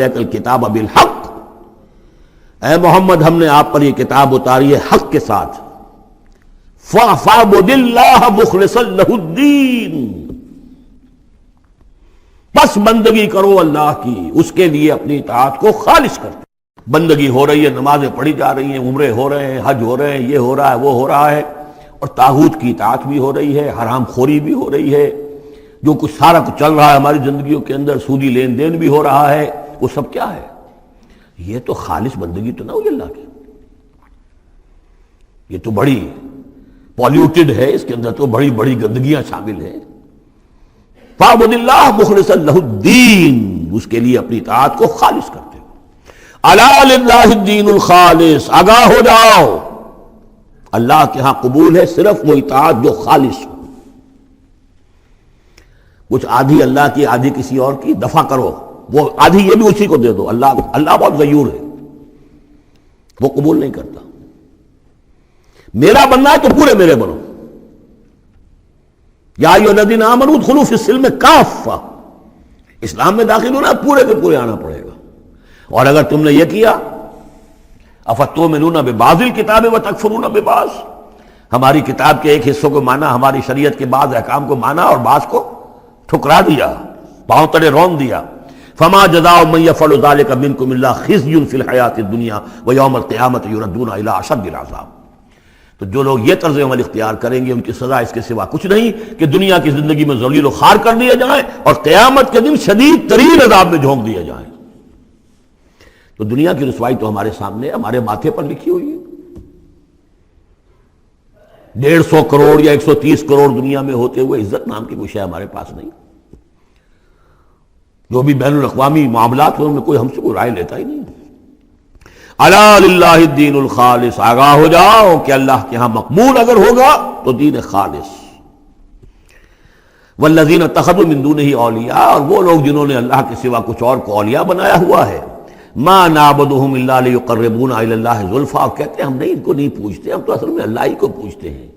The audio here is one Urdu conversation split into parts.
الیک الکتاب بالحق، اے محمد ہم نے آپ پر یہ کتاب اتاری ہے حق کے ساتھ، فَاعْبُدِ اللَّهَ مُخْلِصًا لَهُ الدِّينَ، بس بندگی کرو اللہ کی، اس کے لیے اپنی اطاعت کو خالص کرتے۔ بندگی ہو رہی ہے، نمازیں پڑھی جا رہی ہیں، عمرے ہو رہے ہیں، حج ہو رہے ہیں، یہ ہو رہا ہے، وہ ہو رہا ہے، اور طاغوت کی اطاعت بھی ہو رہی ہے، حرام خوری بھی ہو رہی ہے، جو کچھ سارا کچھ چل رہا ہے ہماری زندگیوں کے اندر، سودی لین دین بھی ہو رہا ہے، وہ سب کیا ہے؟ یہ تو خالص بندگی تو نہ ہوئی اللہ کی، یہ تو بڑی پالیوٹڈ ہے، اس کے اندر تو بڑی بڑی گندگیاں شامل ہیں۔ فَاعْبُدِ اللَّهَ مُخْلِصًا لَهُ الدِّينَ، اس کے لیے اپنی اطاعت کو خالص کرتے ہو۔ أَلَا لِلَّهِ الدِّينُ الْخَالِصُ، آگاہ ہو جاؤ، اللہ کے ہاں قبول ہے صرف وہ اطاعت جو خالص ہو۔ کچھ آدھی اللہ کی آدھی کسی اور کی دفع کرو، وہ آدھی یہ بھی اسی کو دے دو، اللہ بہت غیور ہے، وہ قبول نہیں کرتا۔ میرا بننا ہے تو پورے میرے بنو، یا ایھا الذین آمنوا ادخلوا فی السلم کافہ، اسلام میں داخل ہونا پورے کے پورے آنا پڑے گا۔ اور اگر تم نے یہ کیا، افتؤمنون ببعض الکتاب وتکفرون ببعض، ہماری کتاب کے ایک حصوں کو مانا، ہماری شریعت کے بعض احکام کو مانا اور بعض کو ٹھکرا دیا، پاؤں تلے رون دیا۔ فما جزاء من يفعل ذلك منكم الا خزي في الحیاۃ الدنیا ویوم القیامۃ یردون الی اشد العذاب، تو جو لوگ یہ طرز عمل اختیار کریں گے ان کی سزا اس کے سوا کچھ نہیں کہ دنیا کی زندگی میں ذلیل و خوار کر دیے جائیں اور قیامت کے دن شدید ترین عذاب میں جھونک دیے جائیں۔ تو دنیا کی رسوائی تو ہمارے سامنے، ہمارے ماتھے پر لکھی ہوئی ہے۔ 150 کروڑ یا 130 کروڑ دنیا میں ہوتے ہوئے عزت نام کی کوئی شے ہمارے پاس نہیں، جو بھی بین الاقوامی معاملات ہیں ان میں کوئی ہم سے کوئی رائے لیتا ہی نہیں۔ الا للہ الدین الخالص، آگاہ ہو جاؤ کہ اللہ کے ہاں مقبول اگر ہوگا تو دین خالص۔ والذین اتخذوا من دونہ اولیاء، اور وہ لوگ جنہوں نے اللہ کے سوا کچھ اور کو اولیاء بنایا ہوا ہے، ما نعبدہم الا لیقربونا الی اللہ زلفیٰ، کہتے ہیں ہم نہیں ان کو نہیں پوچھتے، ہم تو اصل میں اللہ ہی کو پوچھتے ہیں،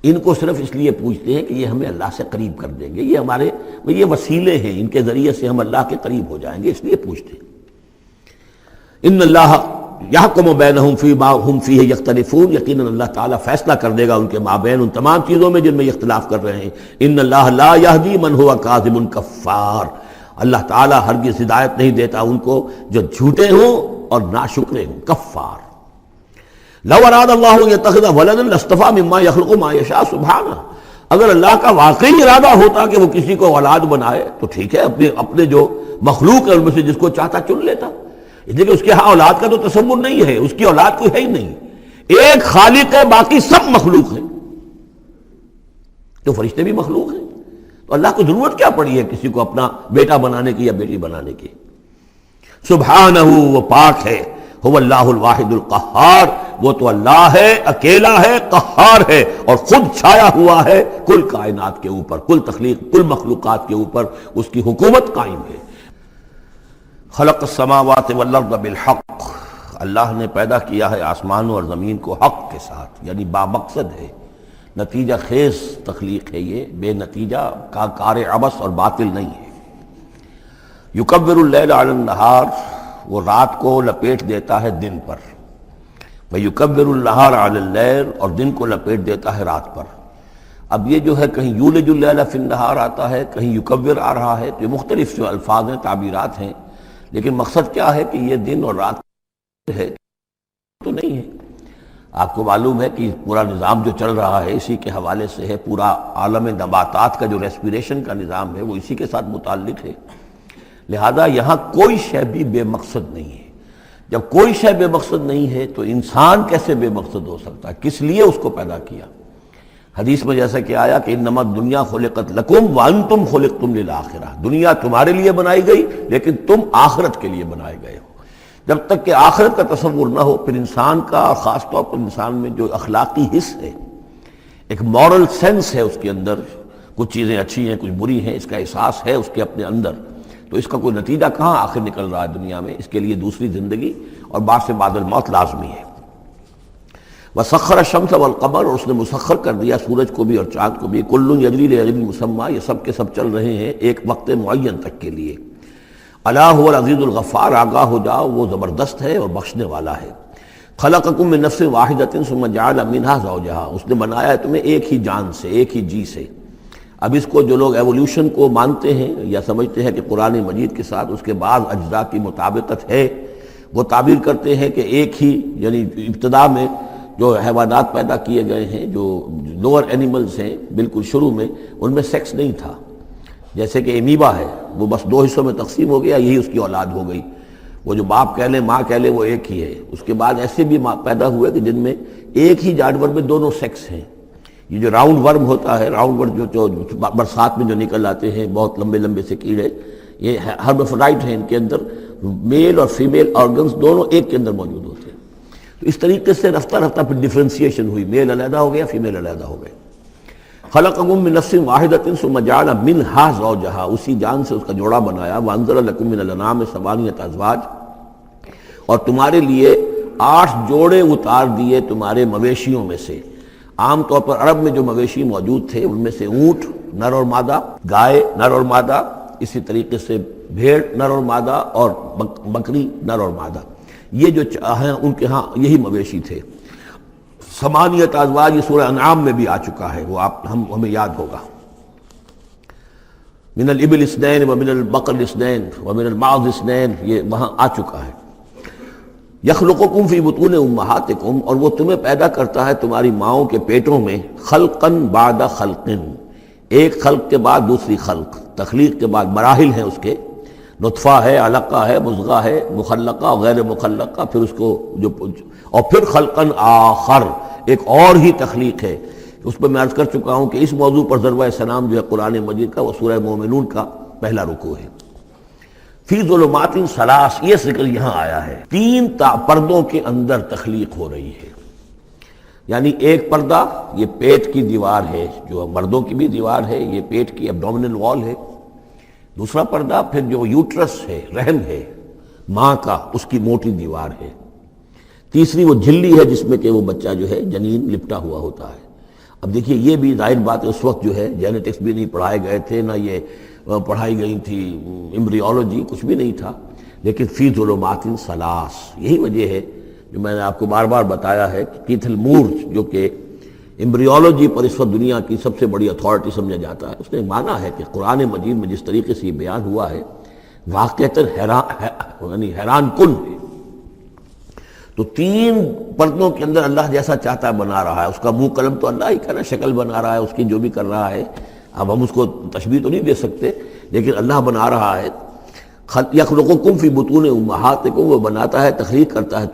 ان کو صرف اس لیے پوچھتے ہیں کہ یہ ہمیں اللہ سے قریب کر دیں گے، یہ ہمارے یہ وسیلے ہیں، ان کے ذریعے سے ہم اللہ کے قریب ہو جائیں گے، اس لیے پوچھتے ہیں۔ ان اللہ یحکم بینہم فیما ہم فیہ یختلفون، یقیناً اللہ تعالیٰ فیصلہ کر دے گا ان کے مابین ان تمام چیزوں میں جن میں یہ اختلاف کر رہے ہیں۔ ان اللہ لا یہدی من ہوا کاذب کفار، اللہ تعالیٰ ہرگز ہدایت نہیں دیتا ان کو جو جھوٹے ہوں اور ناشکرے ہوں، کفار۔ لو اراد اللہ ان یتخذ ولدا لاصطفیٰ مما یخلق ما یشاء سبحانہ، اگر اللہ کا واقعی ارادہ ہوتا کہ وہ کسی کو اولاد بنائے تو ٹھیک ہے، اپنے جو مخلوق ہے ان میں سے جس کو چاہتا چن لیتا، اس لیے کہ اس کے ہاں اولاد کا تو تصور نہیں ہے، اس کی اولاد کوئی ہے ہی نہیں، ایک خالق ہے، باقی سب مخلوق ہیں، تو فرشتے بھی مخلوق ہیں، تو اللہ کو ضرورت کیا پڑی ہے کسی کو اپنا بیٹا بنانے کی یا بیٹی بنانے کی؟ سبحانہ، وہ پاک ہے، هو اللہ الواحد القہار، وہ تو اللہ ہے، اکیلا ہے، قہار ہے، اور خود چھایا ہوا ہے کل کائنات کے اوپر، کل تخلیق، کل مخلوقات کے اوپر اس کی حکومت قائم ہے۔ خلق السماوات والارض بالحق، اللہ نے پیدا کیا ہے آسمانوں اور زمین کو حق کے ساتھ، یعنی با مقصد ہے، نتیجہ خیز تخلیق ہے، یہ بے نتیجہ کا کار عبث اور باطل نہیں ہے۔ یکبر اللیل علی النہار، وہ رات کو لپیٹ دیتا ہے دن پر، ویکبر النہار علی اللیل، اور دن کو لپیٹ دیتا ہے رات پر۔ اب یہ جو ہے کہیں یولج اللیل فی النہار آتا ہے، کہیں یکبر آ رہا ہے، تو یہ مختلف جو الفاظ ہیں، تعبیرات ہیں، لیکن مقصد کیا ہے کہ یہ دن اور رات ہے تو نہیں ہے۔ آپ کو معلوم ہے کہ پورا نظام جو چل رہا ہے اسی کے حوالے سے ہے، پورا عالم نباتات کا جو ریسپیریشن کا نظام ہے وہ اسی کے ساتھ متعلق ہے، لہذا یہاں کوئی شے بھی بے مقصد نہیں ہے۔ جب کوئی شے بے مقصد نہیں ہے تو انسان کیسے بے مقصد ہو سکتا ہے؟ کس لیے اس کو پیدا کیا؟ حدیث میں جیسا کہ آیا کہ انما الدنیا خلقت لکم وانتم خلقتم للآخرہ، دنیا تمہارے لیے بنائی گئی لیکن تم آخرت کے لیے بنائے گئے ہو۔ جب تک کہ آخرت کا تصور نہ ہو پھر انسان کا، خاص طور پر انسان میں جو اخلاقی حص ہے، ایک مورل سینس ہے اس کے اندر، کچھ چیزیں اچھی ہیں کچھ بری ہیں، اس کا احساس ہے اس کے اپنے اندر، تو اس کا کوئی نتیجہ کہاں آخر نکل رہا ہے دنیا میں؟ اس کے لیے دوسری زندگی اور بعد سے بعد الموت لازمی ہے۔ وسخر الشمس والقمر، اور اس نے مسخر کر دیا سورج کو بھی اور چاند کو بھی، کل یجری لاجل مسمى، یہ سب کے سب چل رہے ہیں ایک وقت معین تک کے لیے، الا هو العزیز الغفار، آگاہ ہو جاؤ وہ زبردست ہے اور بخشنے والا ہے۔ خلقکم من نفس واحدۃ ثم جعل منها زوجها، اس نے بنایا ہے تمہیں ایک ہی جان سے، ایک ہی جی سے۔ اب اس کو جو لوگ ایولیوشن کو مانتے ہیں یا سمجھتے ہیں کہ قرآن مجید کے ساتھ اس کے بعض اجزاء کی مطابقت ہے، وہ تعبیر کرتے ہیں کہ ایک ہی، یعنی ابتدا میں جو حیوانات پیدا کیے گئے ہیں، جو لوور اینیملز ہیں بالکل شروع میں، ان میں سیکس نہیں تھا، جیسے کہ امیبا ہے، وہ بس دو حصوں میں تقسیم ہو گیا، یہی اس کی اولاد ہو گئی، وہ جو باپ کہہ لیں ماں کہہ لیں وہ ایک ہی ہے۔ اس کے بعد ایسے بھی پیدا ہوئے کہ جن میں ایک ہی جانور میں دونوں سیکس ہیں۔ یہ جو راؤنڈ ورم ہوتا ہے، راؤنڈ ورم جو برسات میں جو نکل آتے ہیں بہت لمبے لمبے سے کیڑے، یہ ہرمافرڈائٹ ہیں، ان کے اندر میل اور فیمیل آرگنز دونوں ایک کے اندر موجود ہوتے ہیں۔ تو اس طریقے سے رفتہ رفتہ پھر ڈفرینسیشن ہوئی، میل علیحدہ ہو گیا، فیمیل علیحدہ ہو گئے۔ خلقکم من نفس واحدۃ ثم جعل منها زوجها، اسی جان سے اس کا جوڑا بنایا۔ وانزل لکم من الانعام ثمانیۃ ازواج، اور تمہارے لیے 8 جوڑے اتار دیے تمہارے مویشیوں میں سے۔ عام طور پر عرب میں جو مویشی موجود تھے ان میں سے اونٹ نر اور مادہ، گائے نر اور مادہ، اسی طریقے سے بھیڑ نر اور مادہ، اور بکری نر اور مادہ، یہ جو ہیں ان کے ہاں یہی مویشی تھے۔ ثمانیۃ ازواج یہ سورہ انعام میں بھی آ چکا ہے، وہ ہمیں یاد ہوگا۔ من الابل اثنین ومن البقر اثنین ومن المعز اثنین، یہ وہاں آ چکا ہے۔ یخلقکم فی بطون امہاتکم، اور وہ تمہیں پیدا کرتا ہے تمہاری ماؤں کے پیٹوں میں، خلقن بعد خلق، ایک خلق کے بعد دوسری خلق، تخلیق کے بعد مراحل ہیں اس کے، نطفہ ہے، علقہ ہے، مضغہ ہے، مخلقہ اور غیر مخلقہ، پھر اس کو جو اور پھر خلقن آخر، ایک اور ہی تخلیق ہے۔ اس پہ میں عرض کر چکا ہوں کہ اس موضوع پر ضربہ سلام جو ہے قرآن مجید کا، وہ سورہ مومنون کا پہلا رکوع ہے۔ فی ظلمات ثلاث، یہ ذکر یہاں آیا ہے، 3 پردوں کے اندر تخلیق ہو رہی ہے۔ یعنی ایک پردہ یہ پیٹ کی دیوار ہے، جو مردوں کی بھی دیوار ہے، یہ پیٹ کی ایبڈومینل وال ہے۔ دوسرا پردہ پھر جو یوٹرس ہے، رحم ہے ماں کا، اس کی موٹی دیوار ہے۔ تیسری وہ جھلی ہے جس میں کہ وہ بچہ جو ہے جنین لپٹا ہوا ہوتا ہے۔ اب دیکھیے یہ بھی ظاہر بات ہے، اس وقت جو ہے جینیٹکس بھی نہیں پڑھائے گئے تھے، نہ یہ پڑھائی گئی تھی ایمبریولوجی، کچھ بھی نہیں تھا، لیکن فی ظلمات ثلاث، یہی وجہ ہے جو میں نے آپ کو بار بار بتایا ہے کہ کیتھل مور جو کہ ایمبریولوجی پر اس وقت دنیا کی سب سے بڑی اتھارٹی سمجھا جاتا ہے، اس نے مانا ہے کہ قرآن مجید میں جس طریقے سے یہ بیان ہوا ہے واقعتاً حیران کن ہے۔ تو 3 پردوں کے اندر اللہ جیسا چاہتا ہے بنا رہا ہے، اس کا منہ قلم تو اللہ ہی کا نا، شکل بنا رہا ہے اس کی جو بھی کر رہا ہے، اب ہم اس کو تشبیہ تو نہیں دے سکتے، لیکن اللہ بنا رہا ہے۔ یخلقکم فی بطون امہاتکم، وہ بناتا ہے، تخلیق کرتا ہے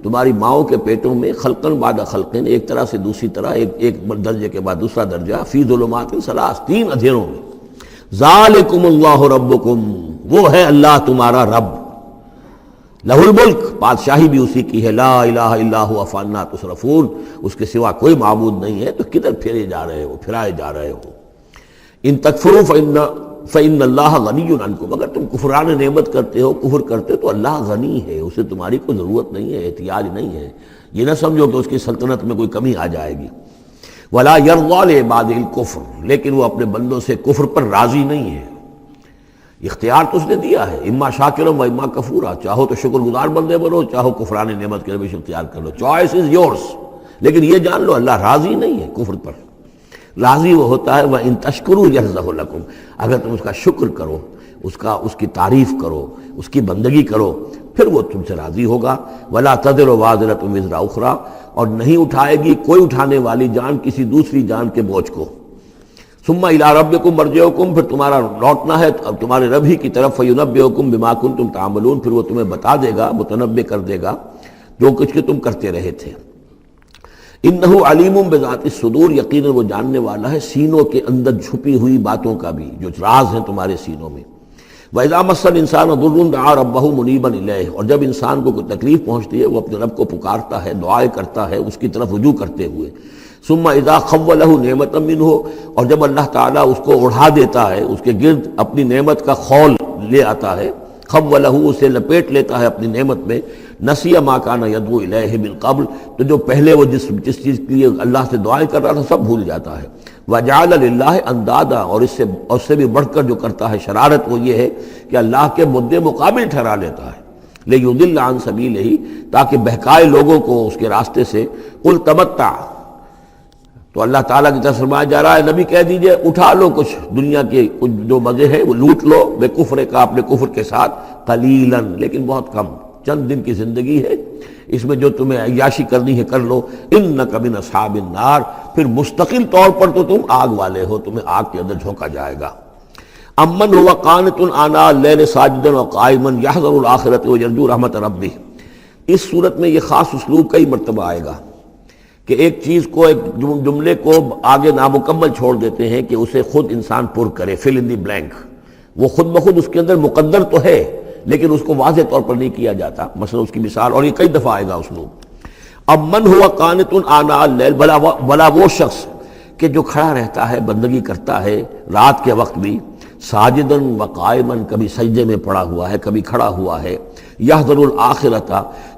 تمہاری ماؤں کے پیٹوں میں، خلقن بعد خلقن، ایک طرح سے دوسری طرح، ایک درجے کے بعد دوسرا درجہ، فی ظلمات ثلاث، 3 اندھیروں میں۔ ذالکم اللہ ربکم، وہ ہے اللہ تمہارا رب، لہ الملک، بادشاہی بھی اسی کی ہے، لا الہ الا هو فانا تصرفون، اس کے سوا کوئی معبود نہیں ہے، تو کدھر پھرائے جا رہے ہو۔ ان تکفروا فإن اللہ غنی عنکم، اگر تم کفران نعمت کرتے ہو، کفر کرتے ہو، تو اللہ غنی ہے، اسے تمہاری کوئی ضرورت نہیں ہے، احتیاج نہیں ہے، یہ نہ سمجھو کہ اس کی سلطنت میں کوئی کمی آ جائے گی۔ ولا یرضی لعبادہ الکفر، لیکن وہ اپنے بندوں سے کفر پر راضی نہیں ہے۔ اختیار تو اس نے دیا ہے، اما شاکرا و اما کفورا، چاہو تو شکر گزار بندے بنو، چاہو کفران نعمت کے روش اختیار کر لو، چوائس از یورس، لیکن یہ جان لو اللہ راضی نہیں ہے کفر پر، راضی وہ ہوتا ہے وَإِن تَشْكُرُوا يَرْضَهُ لَكُمْ، اگر تم اس کا شکر کرو، اس کی تعریف کرو، اس کی بندگی کرو، پھر وہ تم سے راضی ہوگا۔ وَلَا تَزِرُ وَازِرَةٌ وِزْرَ أُخْرَىٰ، اور نہیں اٹھائے گی کوئی اٹھانے والی جان کسی دوسری جان کے بوجھ کو۔ ثُمَّ إِلَىٰ رَبِّكُمْ مَرْجِعُكُمْ، پھر تمہارا لوٹنا ہے اب تمہارے رب ہی کی طرف، فَيُنَبِّئُكُم بِمَا كُنتُمْ تَعْمَلُونَ، پھر وہ تمہیں بتا دے گا، متنبع کر دے گا جو کچھ کہ تم کرتے رہے تھے۔ انہ علیم بذات الصدور، یقیناً وہ جاننے والا ہے سینوں کے اندر چھپی ہوئی باتوں کا بھی، جو راز ہیں تمہارے سینوں میں۔ وَإِذَا مَسَّ الْإِنسَانَ ضُرٌّ دَعَا رَبَّهُ مُنِيبًا إِلَيْهِ، اور جب انسان کو کوئی تکلیف پہنچتی ہے وہ اپنے رب کو پکارتا ہے، دعائیں کرتا ہے اس کی طرف رجوع کرتے ہوئے۔ ثم اذا خوله نعمتا منه، اور جب اللہ تعالیٰ اس کو اڑا دیتا ہے، اس کے گرد اپنی نعمت کا خول لے آتا ہے، خولہ اسے لپیٹ لیتا ہے اپنی نعمت میں، نسی ما کان یدعو الیہ من قبل تو جو پہلے وہ جس چیز کے لیے اللہ سے دعائیں کر رہا تھا سب بھول جاتا ہے، وجعل للہ اندادا اور اس سے بھی بڑھ کر جو کرتا ہے شرارت وہ یہ ہے کہ اللہ کے مدے مقابل ٹھہرا لیتا ہے، لیضل عن سبیلہ تاکہ بہکائے لوگوں کو اس کے راستے سے، قل تمتع تو اللہ تعالیٰ کی طرف فرمایا جا رہا ہے نبی کہہ دیجئے اٹھا لو کچھ دنیا کے کچھ جو مزے ہیں وہ لوٹ لو بے کفر کا اپنے کفر کے ساتھ، قلیلاً لیکن بہت کم، چند دن کی زندگی ہے، اس میں جو تمہیں عیاشی کرنی ہے کر لو، انک من اصحاب النار پھر مستقل طور پر تو تم آگ والے ہو، تمہیں آگ کے اندر جھونکا جائے گا۔ امن هو قانت آناء اللیل ساجدا وقائما یحذر الآخرۃ ویرجو رحمت ربہ، اس صورت میں یہ خاص اسلوب کئی مرتبہ آئے گا کہ ایک چیز کو، ایک جملے کو آگے نامکمل چھوڑ دیتے ہیں کہ اسے خود انسان پر کرے، فل ان دی بلینک، وہ خود بخود اس کے اندر مقدر تو ہے لیکن اس کو واضح طور پر نہیں کیا جاتا، مثلا اس کی مثال، اور یہ کئی دفعہ آئے گا اسلوب۔ اب من ہوا قانت آناء اللیل، بھلا وہ شخص کہ جو کھڑا رہتا ہے بندگی کرتا ہے رات کے وقت بھی، ساجدن وقائما کبھی سجدے میں پڑا ہوا ہے کبھی کھڑا ہوا ہے، یحذر الآخرۃ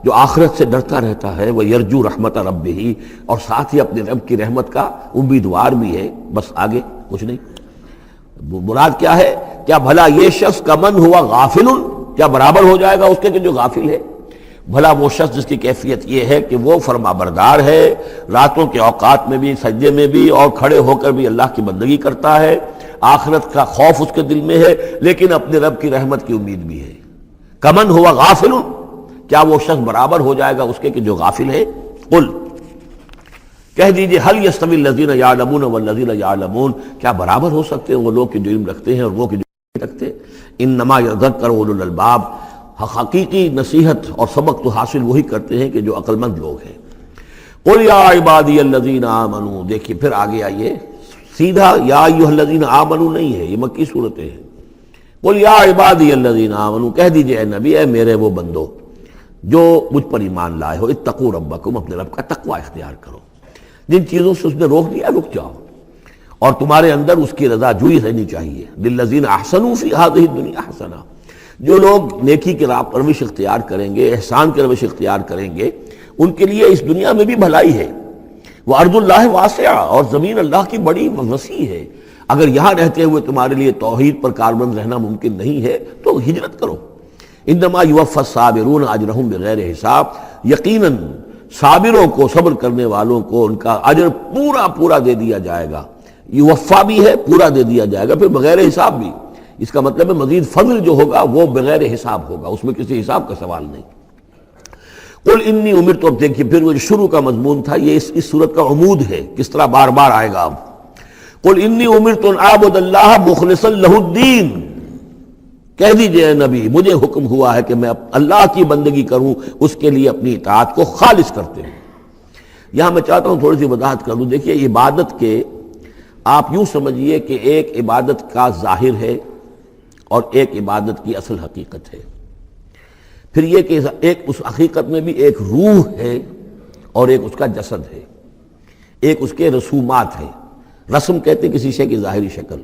جو آخرت سے ڈرتا رہتا ہے، وہ یرجو رحمت ربہ اور ساتھ ہی اپنے رب کی رحمت کا امیدوار بھی ہے، بس آگے کچھ نہیں۔ مراد کیا ہے؟ کیا بھلا یہ شخص کا من ہوا غافل، کیا برابر ہو جائے گا اس کے کہ جو غافل ہے؟ بھلا وہ شخص جس کی کیفیت یہ ہے کہ وہ فرما بردار ہے، راتوں کے اوقات میں بھی سجدے میں بھی اور کھڑے ہو کر بھی اللہ کی بندگی کرتا ہے، آخرت کا خوف اس کے دل میں ہے لیکن اپنے رب کی رحمت کی امید بھی ہے۔ کمن ہوا غافل، کیا وہ شخص برابر ہو جائے گا اس کے کہ جو غافل ہے؟ قل کہہ دیجئے حل یستوی الذین یعلمون والذین یعلمون، کیا برابر ہو سکتے ہیں وہ لوگ کہ جو علم رکھتے ہیں اور وہ کہ جو نہیں رکھتے؟ انما یذکر اولو الالباب، حقیقی نصیحت اور سبق تو حاصل وہی کرتے ہیں کہ جو عقل مند لوگ ہیں۔ قل یا عبادی الذین آمنوا، دیکھیے پھر آگے آئیے، سیدھا یا ایھا الذین آمنوا نہیں ہے، یہ مکی صورتیں ہیں۔ قل یا عبادی الذین آمنوا، کہہ دیجئے اے نبی، اے میرے وہ بندو جو مجھ پر ایمان لائے ہو، اتقوا ربکم، اپنے رب کا تقوی اختیار کرو، جن چیزوں سے اس نے روک دیا رک جاؤ، اور تمہارے اندر اس کی رضا جوئی رہنی چاہیے۔ للذین احسنوا فی ہذہ الدنیا حسنہ، جو لوگ نیکی کی راہ پر روش اختیار کریں گے، احسان کی روش اختیار کریں گے، ان کے لیے اس دنیا میں بھی بھلائی ہے۔ وارض اللہ واسعہ، اور زمین اللہ کی بڑی وسیع ہے، اگر یہاں رہتے ہوئے تمہارے لیے توحید پر کاربند رہنا ممکن نہیں ہے تو ہجرت کرو۔ انما یوفی الصابرون اجرہم بغیر حساب، یقیناً صابروں کو، صبر کرنے والوں کو ان کا اجر پورا پورا دے دیا جائے گا، یوفا بھی ہے پورا دے دیا جائے گا، پھر بغیر حساب بھی، اس کا مطلب ہے مزید فضل جو ہوگا وہ بغیر حساب ہوگا، اس میں کسی حساب کا سوال نہیں۔ قل انی امرت، اب دیکھیے پھر وہ جو شروع کا مضمون تھا یہ اس صورت کا عمود ہے، کس طرح بار بار آئے گا اب۔ قل انی امرت ان اعبد اللہ مخلصا لہ الدین، کہہ دیجئے اے نبی مجھے حکم ہوا ہے کہ میں اللہ کی بندگی کروں، اس کے لیے اپنی اطاعت کو خالص کرتے ہیں۔ یہاں میں چاہتا ہوں تھوڑی سی وضاحت کر دوں۔ دیکھیے عبادت کے آپ یوں سمجھیے کہ ایک عبادت کا ظاہر ہے اور ایک عبادت کی اصل حقیقت ہے، پھر یہ کہ ایک اس حقیقت میں بھی ایک روح ہے اور ایک اس کا جسد ہے، ایک اس کے رسومات ہیں۔ رسم کہتے ہیں کسی شے کی ظاہری شکل،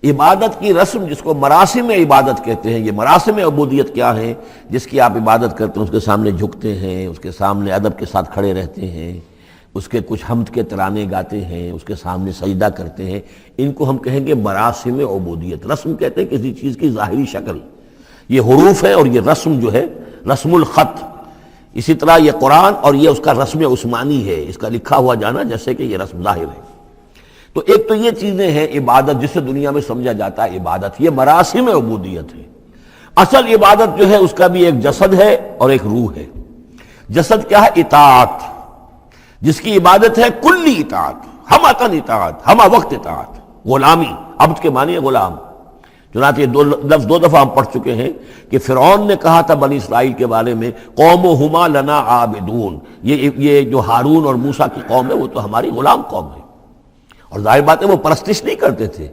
عبادت کی رسم جس کو مراسم عبادت کہتے ہیں۔ یہ مراسم عبودیت کیا ہیں؟ جس کی آپ عبادت کرتے ہیں، اس کے سامنے جھکتے ہیں، اس کے سامنے ادب کے ساتھ کھڑے رہتے ہیں، اس کے کچھ حمد کے ترانے گاتے ہیں، اس کے سامنے سجدہ کرتے ہیں، ان کو ہم کہیں گے مراسم عبودیت۔ رسم کہتے ہیں کسی چیز کی ظاہری شکل، یہ حروف ہے اور یہ رسم جو ہے رسم الخط، اسی طرح یہ قرآن اور یہ اس کا رسم عثمانی ہے، اس کا لکھا ہوا جانا جیسے کہ یہ رسم ظاہر ہے۔ تو ایک تو یہ چیزیں ہیں عبادت جسے دنیا میں سمجھا جاتا ہے عبادت، یہ مراسم عبودیت ہے۔ اصل عبادت جو ہے اس کا بھی ایک جسد ہے اور ایک روح ہے۔ جسد کیا ہے؟ اطاعت، جس کی عبادت ہے کلی اطاعت، ہمہ اطاعت، ہمہ وقت اطاعت، غلامی، عبد کے معنی ہے غلام۔ چنانچہ یہ لفظ دو دفعہ ہم پڑھ چکے ہیں کہ فرعون نے کہا تھا بنی اسرائیل کے بارے میں قومہما لنا عابدون، یہ جو ہارون اور موسیٰ کی قوم ہے وہ تو ہماری غلام قوم ہے۔ اور ظاہر بات ہے وہ پرستش نہیں کرتے تھے،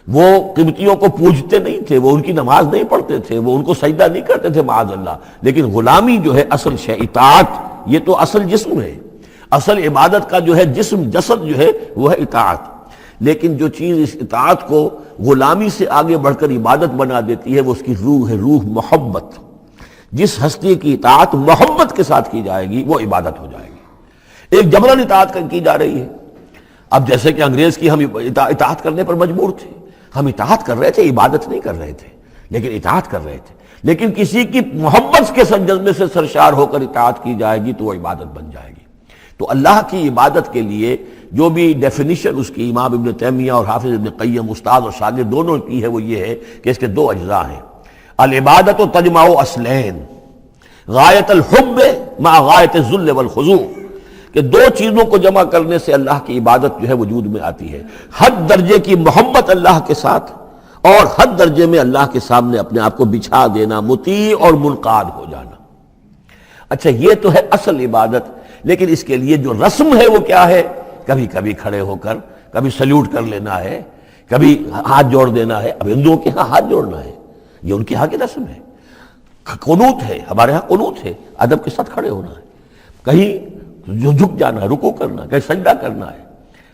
وہ قبطیوں کو پوجتے نہیں تھے، وہ ان کی نماز نہیں پڑھتے تھے، وہ ان کو سجدہ نہیں کرتے تھے معاذ اللہ، لیکن غلامی جو ہے اصل شے، اطاعت یہ تو اصل جسم ہے، اصل عبادت کا جو ہے جسم، جسد جو ہے وہ ہے اطاعت۔ لیکن جو چیز اس اطاعت کو غلامی سے آگے بڑھ کر عبادت بنا دیتی ہے وہ اس کی روح ہے، روح محبت۔ جس ہستی کی اطاعت محبت کے ساتھ کی جائے گی وہ عبادت ہو جائے گی۔ ایک جبراً اطاعت کی جا رہی ہے۔ اب جیسے کہ انگریز کی ہم اطاعت کرنے پر مجبور تھے، ہم اطاعت کر رہے تھے، عبادت نہیں کر رہے تھے، لیکن اطاعت کر رہے تھے۔ لیکن کسی کی محبت کے جذبے سے سرشار ہو کر اطاعت کی جائے گی تو وہ عبادت بن جائے گی۔ تو اللہ کی عبادت کے لیے جو بھی ڈیفینیشن اس کی امام ابن تیمیہ اور حافظ ابن قیم استاد اور شاگرد دونوں کی ہے وہ یہ ہے کہ اس کے دو اجزاء ہیں۔ العبادت تجمع اصلین، غایت الحب مع غایت الذل والخضوع، کہ دو چیزوں کو جمع کرنے سے اللہ کی عبادت جو ہے وجود میں آتی ہے، حد درجے کی محبت اللہ کے ساتھ اور حد درجے میں اللہ کے سامنے اپنے آپ کو بچھا دینا، مطیع اور منقاد ہو جانا۔ اچھا یہ تو ہے اصل عبادت، لیکن اس کے لیے جو رسم ہے وہ کیا ہے؟ کبھی کبھی کھڑے ہو کر کبھی سلیوٹ کر لینا ہے، کبھی ہاتھ جوڑ دینا ہے۔ اب ہندوؤں کے ہاں ہاتھ جوڑنا ہے، یہ ان کے ہاں کی رسم ہے۔ قنوت ہے، ہمارے ہاں قنوت ہے، ادب کے ساتھ کھڑے ہونا ہے، کہیں جو جھک جانا ہے، رکوع کرنا ہے، کہیں سجدہ کرنا ہے،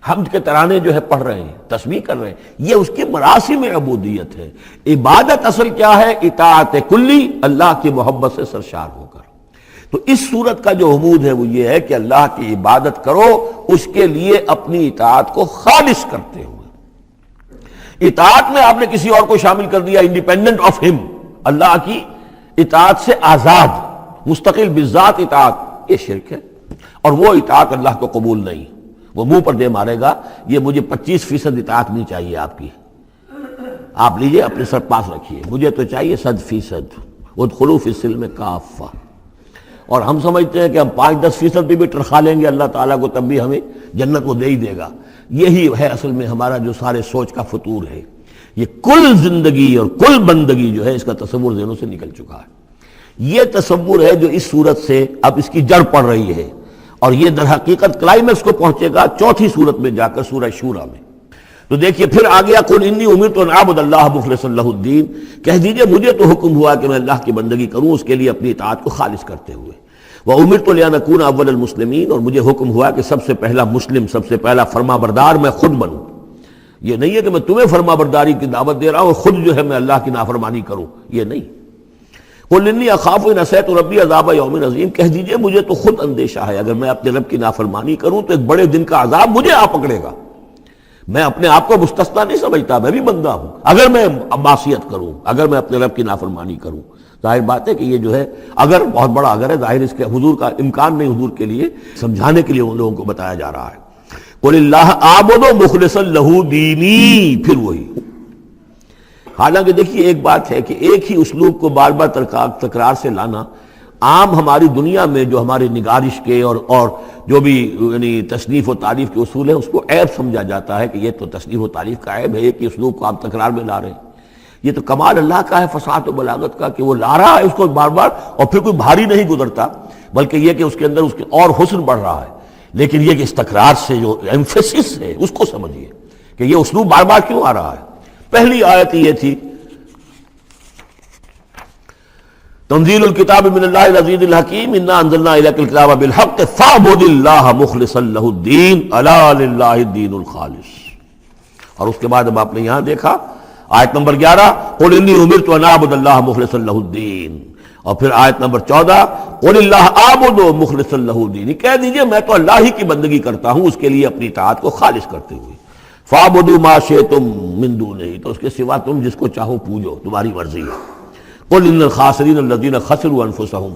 حمد کے ترانے جو ہے پڑھ رہے ہیں، تسبیح کر رہے ہیں، یہ اس کی مراسم عبودیت ہے۔ عبادت اصل کیا ہے؟ اطاعت کلی، اللہ کی محبت سے سرشار ہو کر۔ تو اس صورت کا جو عمود ہے وہ یہ ہے کہ اللہ کی عبادت کرو اس کے لیے اپنی اطاعت کو خالص کرتے ہوئے۔ اطاعت میں آپ نے کسی اور کو شامل کر دیا، انڈیپینڈنٹ آف ہم، اللہ کی اطاعت سے آزاد مستقل بذات اطاعت، یہ شرک ہے، اور وہ اطاعت اللہ کو قبول نہیں۔ وہ منہ پر دے مارے گا یہ مجھے 25% اطاعت نہیں چاہیے آپ کی، آپ لیجئے اپنے سر پاس رکھیے، مجھے تو چاہیے 100%۔ ادخلوا فی السلم کافہ۔ اور ہم سمجھتے ہیں کہ ہم 5-10% بھی ٹرخا لیں گے اللہ تعالیٰ کو تب بھی ہمیں جنت وہ دے ہی دے گا۔ یہی ہے اصل میں ہمارا جو سارے سوچ کا فطور ہے۔ یہ کل زندگی اور کل بندگی جو ہے اس کا تصور ذہنوں سے نکل چکا ہے۔ یہ تصور ہے جو اس صورت سے اب اس کی جڑ پڑ رہی ہے، اور یہ در حقیقت کلائمیکس کو پہنچے گا چوتھی صورت میں جا کر، سورہ شورى میں۔ تو دیکھیے پھر آ گیا قل انی امرت ان اعبد اللہ مخلصا لہ الدین، کہہ دیجئے مجھے تو حکم ہوا کہ میں اللہ کی بندگی کروں اس کے لیے اپنی اطاعت کو خالص کرتے ہوئے۔ وامرت لان اکون اول المسلمین، اور مجھے حکم ہوا کہ سب سے پہلا مسلم، سب سے پہلا فرما بردار میں خود بنوں۔ یہ نہیں ہے کہ میں تمہیں فرما برداری کی دعوت دے رہا ہوں اور خود جو ہے میں اللہ کی نافرمانی کروں، یہ نہیں۔ قل انی اخاف ان عصیت ربی عذاب یوم عظیم، کہہ دیجئے مجھے تو خود اندیشہ ہے اگر میں اپنے رب کی نافرمانی کروں تو ایک بڑے دن کا عذاب مجھے آ پکڑے گا۔ میں اپنے آپ کو مستثنا نہیں سمجھتا، میں بھی بندہ ہوں، اگر میں معصیت کروں، اگر میں اپنے رب کی نافرمانی کروں۔ ظاہر بات ہے کہ یہ جو ہے اگر بہت بڑا اگر ہے، ظاہر اس کے حضور کا امکان نہیں، حضور کے لیے سمجھانے کے لیے ان لوگوں کو بتایا جا رہا ہے۔ قل اللہ اعبد مخلصا لہ دینی، پھر وہی۔ حالانکہ دیکھیے ایک بات ہے کہ ایک ہی اسلوب کو بار بار تکرار سے لانا عام ہماری دنیا میں جو ہماری نگارش کے اور جو بھی یعنی تصنیف و تعریف کے اصول ہیں اس کو عیب سمجھا جاتا ہے کہ یہ تو تصنیف و تعریف کا عیب ہے، ایک ہی اسلوب کو آپ تکرار میں لا رہے ہیں۔ یہ تو کمال اللہ کا ہے فصاحت و بلاغت کا کہ وہ لا رہا ہے اس کو بار بار، اور پھر کوئی بھاری نہیں گزرتا، بلکہ یہ کہ اس کے اندر اس کے اور حسن بڑھ رہا ہے۔ لیکن یہ کہ اس تکرار سے جو ایمفیسس ہے اس کو سمجھیے کہ یہ اسلوب بار بار کیوں آ رہا ہے۔ پہلی آیت یہ تھی تنزیل الکتاب من اللہ العزیز الحکیم انا انزلنا الیک الکتاب بالحق فاعبد اللہ مخلصا لہ الدین الا للہ الدین الخالص۔ اور اس کے بعد اب آپ نے یہاں دیکھا آیت نمبر 11 قل انی امرت ان اعبد اللہ مخلصا لہ الدین، اور پھر آیت نمبر 14 قل اللہ اعبد مخلصا لہ الدین، کہہ دیجئے میں تو اللہ ہی کی بندگی کرتا ہوں اس کے لیے اپنی اطاعت کو خالص کرتے ہوئے۔ فاعبدوا ما شئتم من دونہ، تو اس کے سوا تم جس کو چاہو پوجو، تمہاری مرضی ہے۔ قل ان الخاسرین الذین خسروا انفسهم،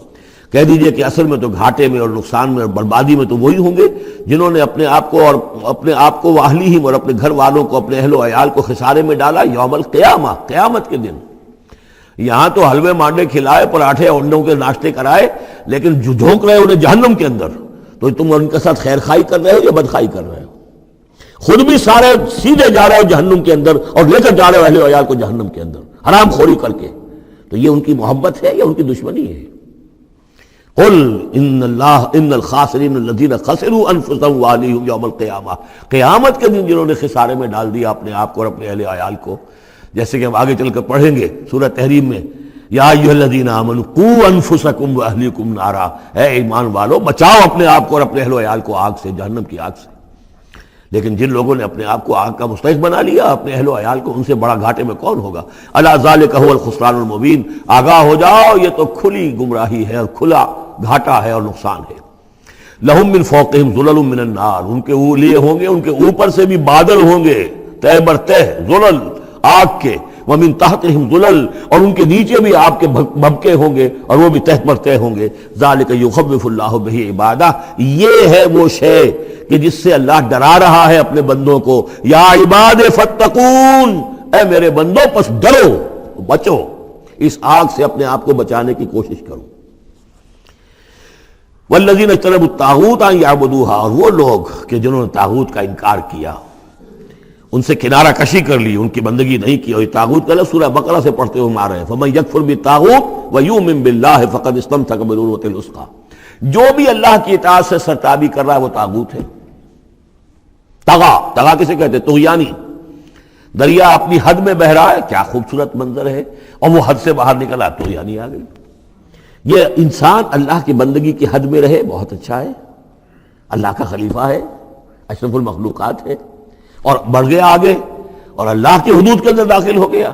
کہہ دیجئے کہ اصل میں تو گھاٹے میں اور نقصان میں اور بربادی میں تو وہی ہوں گے جنہوں نے اپنے آپ کو واہلیہم اور اپنے گھر والوں کو، اپنے اہل و عیال کو خسارے میں ڈالا یوم القیامہ، قیامت کے دن۔ یہاں تو حلوے مانڈے کھلائے، پراٹھے انڈوں کے ناشتے کرائے، لیکن جو جھونک رہے انہیں جہنم کے اندر، تو تم ان کے ساتھ خیر خائی کر رہے ہو یا بدخائی کر رہے ہو؟ خود بھی سارے سیدھے جا رہے ہو جہنم کے اندر اور لے کر جا رہے ہو اہل و عیال کو جہنم کے اندر حرام خوری کر کے، تو یہ ان کی محبت ہے یا ان کی دشمنی ہے؟ قل ان الخاسرین الذین خسروا انفسهم واہلیہم یوم القیامہ، قیامت کے دن جنہوں نے خسارے میں ڈال دیا اپنے آپ کو اور اپنے اہل عیال کو، جیسے کہ ہم آگے چل کر پڑھیں گے سورہ تحریم میں، یا ایھا الذین آمنوا قوا انفسکم واہلیکم نارا، اے ایمان والو بچاؤ اپنے آپ کو اور اپنے اہل و عیال کو آگ سے، جہنم کی آگ سے۔ لیکن جن لوگوں نے اپنے آپ کو آگ کا مستحق بنا لیا، اپنے اہل و عیال کو، ان سے بڑا گھاٹے میں کون ہوگا؟ الا ذالک هو الخسران المبین، آگاہ ہو جاؤ یہ تو کھلی گمراہی ہے اور کھلا گھاٹا ہے اور نقصان ہے۔ لہم من فوقہم ظلل من النار، ان کے لیے ہوں گے ان کے اوپر سے بھی بادل ہوں گے، تہ بر تہ ظلل آگ کے، ومن تحتہم ظلل، اور ان کے نیچے بھی آگ کے بھبکے ہوں گے اور وہ بھی تہ بر تہ ہوں گے۔ ذالک یخوف اللہ بہ عبادہ، یہ ہے وہ شے کہ جس سے اللہ ڈرا رہا ہے اپنے بندوں کو۔ یا عباد فاتقون، اے میرے بندوں پس ڈرو، بچو، اس آگ سے اپنے آپ کو بچانے کی کوشش کرو۔ والذین اجتنبوا الطاغوت ان یعبدوها، اور وہ لوگ کہ جنہوں نے طاغوت کا انکار کیا، ان سے کنارہ کشی کر لی، ان کی بندگی نہیں کی، اور یہ طاغوت کا لفظ سورہ بقرہ سے پڑھتے ہوئے آ رہے ہیں، فمن یکفر بالطاغوت ویؤمن باللہ فقد استمسک بالعروۃ الوثقی، جو بھی اللہ کی اطاعت سے سرتابی کر رہا ہے وہ طاغوت ہے۔ طغا کسے کہتے ہیں؟ طغیانی، دریا اپنی حد میں بہ رہا ہے، کیا خوبصورت منظر ہے، اور وہ حد سے باہر نکلا، طغیانی آ گئی۔ یہ انسان اللہ کی بندگی کی حد میں رہے، بہت اچھا ہے، اللہ کا خلیفہ ہے، اشرف المخلوقات ہے، اور بڑھ گیا آگے اور اللہ کی حدود کے اندر داخل ہو گیا،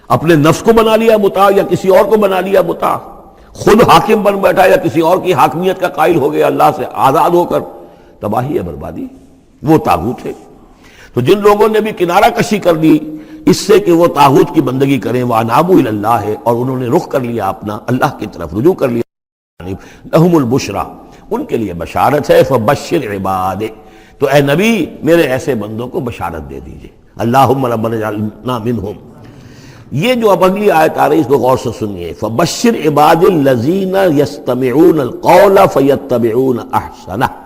اپنے نفس کو بنا لیا مطاع یا کسی اور کو بنا لیا مطاع، خود حاکم بن بیٹھا یا کسی اور کی حاکمیت کا قائل ہو گیا، اللہ سے آزاد ہو کر، تباہی ہے، بربادی، وہ طاغوت ہے۔ تو جن لوگوں نے بھی کنارہ کشی کر دی اس سے کہ وہ طاغوت کی بندگی کریں، وَأَنَابُوا إِلَى اللَّهِ، اور انہوں نے رخ کر لیا اپنا اللہ کی طرف، رجوع کر لیا، لَهُمُ الْبُشْرَى، ان کے لیے بشارت ہے، فَبَشِّرْ عِبَادِ، تو اے نبی میرے ایسے بندوں کو بشارت دے دیجئے، اللہم ربنا اجعلنا منہم۔ یہ جو اب اگلی آیت آ رہی اس کو غور سے سنیے، فَبَشِّرْ عِبَادِ الَّذِينَ يَسْتَمِعُونَ الْقَوْلَ فَيَتَّبِعُونَ أَحْسَنَهُ،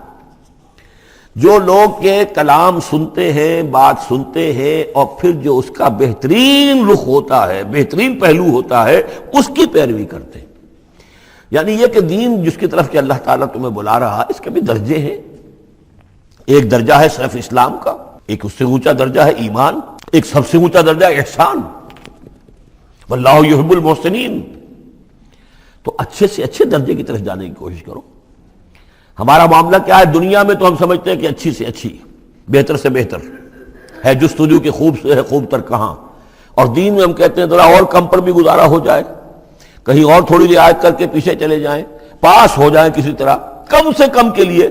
جو لوگ کے کلام سنتے ہیں، بات سنتے ہیں، اور پھر جو اس کا بہترین رخ ہوتا ہے، بہترین پہلو ہوتا ہے، اس کی پیروی کرتے ہیں۔ یعنی یہ کہ دین جس کی طرف کہ اللہ تعالیٰ تمہیں بلا رہا، اس کے بھی درجے ہیں، ایک درجہ ہے صرف اسلام کا، ایک اس سے اونچا درجہ ہے ایمان، ایک سب سے اونچا درجہ ہے احسان، واللہ یحب المحسنین۔ تو اچھے سے اچھے درجے کی طرف جانے کی کوشش کرو۔ ہمارا معاملہ کیا ہے؟ دنیا میں تو ہم سمجھتے ہیں کہ اچھی سے اچھی، بہتر سے بہتر ہے، جستجو کہ خوب سے ہے خوب تر کہاں، اور دین میں ہم کہتے ہیں ذرا اور کم پر بھی گزارا ہو جائے، کہیں اور تھوڑی رعایت کر کے پیچھے چلے جائیں، پاس ہو جائیں کسی طرح، کم سے کم کے لیے۔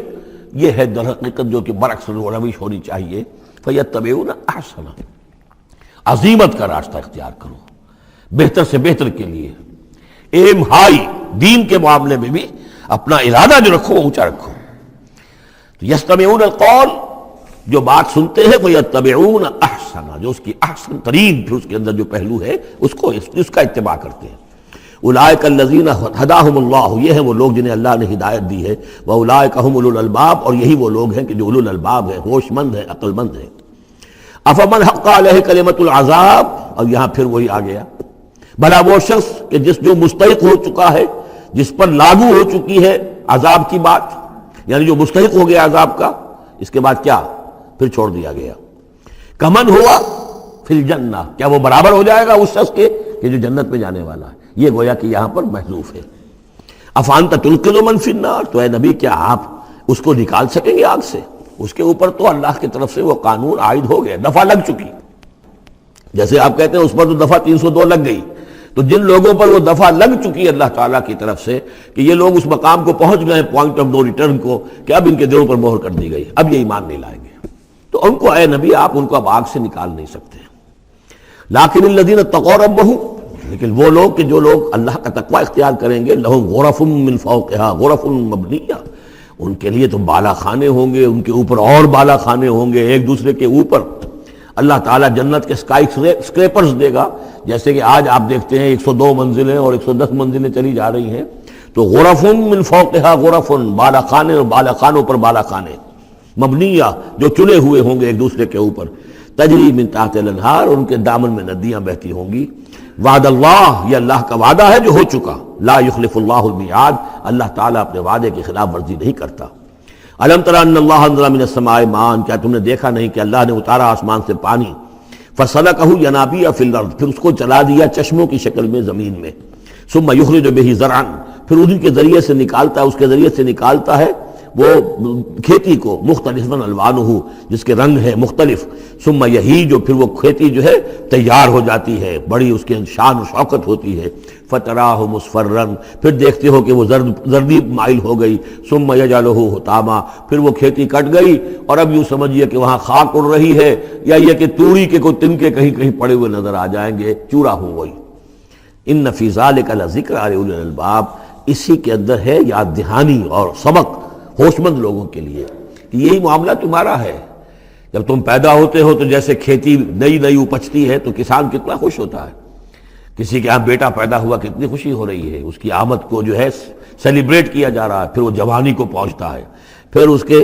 یہ ہے در حقیقت جو کہ برعکس روش ہونی چاہیے، فَيَتَّبِعُونَ أَحْسَنَهُ، عزیمت کا راستہ اختیار کرو، بہتر سے بہتر کے لیے، ایم ہائی، دین کے معاملے میں بھی اپنا ارادہ جو رکھو وہ اونچا رکھو۔ یستمعون القول، جو بات سنتے ہیں، فیتبعون احسنہ، جو اس کی احسن ترین پھر اس کے اندر جو پہلو ہے اس کا اتباع کرتے ہیں۔ اولئک الذین ہداہم اللہ، یہ ہیں وہ لوگ جنہیں اللہ نے ہدایت دی ہے، واولئک هم اولو الالباب، اور یہی وہ لوگ ہیں کہ جو اولو الالباب ہیں، ہوش مند ہیں، عقل مند ہیں۔ افمن حق علیہ کلمۃ العذاب، اور یہاں پھر وہی آ گیا، بھلا وہ شخص کہ جو مستحق ہو چکا ہے، جس پر لاگو ہو چکی ہے عذاب کی بات، یعنی جو مستحق ہو گیا عذاب کا، اس کے بعد کیا پھر چھوڑ دیا گیا، کمن ہوا فی الجنہ، کیا وہ برابر ہو جائے گا اس شخص کے کہ جو جنت میں جانے والا ہے؟ یہ گویا کہ یہاں پر محذوف ہے۔ افانت تنقذ من فی النار، تو اے نبی کیا آپ اس کو نکال سکیں گے آگ سے؟ اس کے اوپر تو اللہ کی طرف سے وہ قانون عائد ہو گیا، دفعہ لگ چکی، جیسے آپ کہتے ہیں اس پر تو دفعہ 302 لگ گئی، تو جن لوگوں پر وہ دفعہ لگ چکی ہے اللہ تعالیٰ کی طرف سے کہ یہ لوگ اس مقام کو پہنچ گئے پوائنٹ آف نو ریٹرن کو، کہ اب ان کے دلوں پر مہر کر دی گئی، اب یہ ایمان نہیں لائیں گے، تو ان کو اے نبی آپ ان کو اب آگ سے نکال نہیں سکتے۔ لیکن الذین اتقوا ربہم، لیکن وہ لوگ کہ جو لوگ اللہ کا تقوی اختیار کریں گے، لہم غرف من فوقہا غرف مبنیہ، ان کے لیے تو بالا خانے ہوں گے، ان کے اوپر اور بالا خانے ہوں گے، ایک دوسرے کے اوپر اللہ تعالیٰ جنت کے اسکائی اسکریپرز دے گا، جیسے کہ آج آپ دیکھتے ہیں 102 منزلیں اور 110 منزلیں چلی جا رہی ہیں، تو غرف من فوقہا غرف، بالا خانے اور بالا خانوں پر بالا خانے، مبنیہ، جو چنے ہوئے ہوں گے ایک دوسرے کے اوپر، تجری من تحت الانہار، ان کے دامن میں ندیاں بہتی ہوں گی۔ وعد اللہ، یہ اللہ کا وعدہ ہے جو ہو چکا، لا یخلف اللہ المیعاد، اللہ تعالیٰ اپنے وعدے کی خلاف ورزی نہیں کرتا۔ الم تر ان اللہ انزل من السماء ماء، کیا تم نے دیکھا نہیں کہ اللہ نے اتارا آسمان سے پانی، فسلکہ ینابیع فی الارض، پھر اس کو چلا دیا چشموں کی شکل میں زمین میں، ثم یخرج بہ زرعا، پھر انہی کے ذریعے سے نکالتا ہے، اس کے ذریعے سے نکالتا ہے وہ کھیتی کو مختلف الوانہ، جس کے رنگ ہیں مختلف، ثم یہی جو پھر وہ کھیتی جو ہے تیار ہو جاتی ہے، بڑی اس کے شان و شوکت ہوتی ہے، فتراہ مصفرا، پھر دیکھتے ہو کہ وہ زردی مائل ہو گئی، ثم یجعلہ حطاما، پھر وہ کھیتی کٹ گئی اور اب یوں سمجھیے کہ وہاں خاک اڑ رہی ہے، یا یہ کہ توڑی کے کوئی تنکے کہیں کہیں پڑے ہوئے نظر آ جائیں گے، چورا ہو گئی۔ ان فی ذلک لذکر لأولی الالباب، اسی کے اندر ہے یاد دہانی اور سبق ہوش مند لوگوں کے لیے کہ یہی معاملہ تمہارا ہے۔ جب تم پیدا ہوتے ہو تو جیسے کھیتی نئی نئی اپجتی ہے تو کسان کتنا خوش ہوتا ہے، کسی کے یہاں بیٹا پیدا ہوا کتنی خوشی ہو رہی ہے، اس کی آمد کو جو ہے سیلیبریٹ کیا جا رہا ہے، پھر وہ جوانی کو پہنچتا ہے، پھر اس کے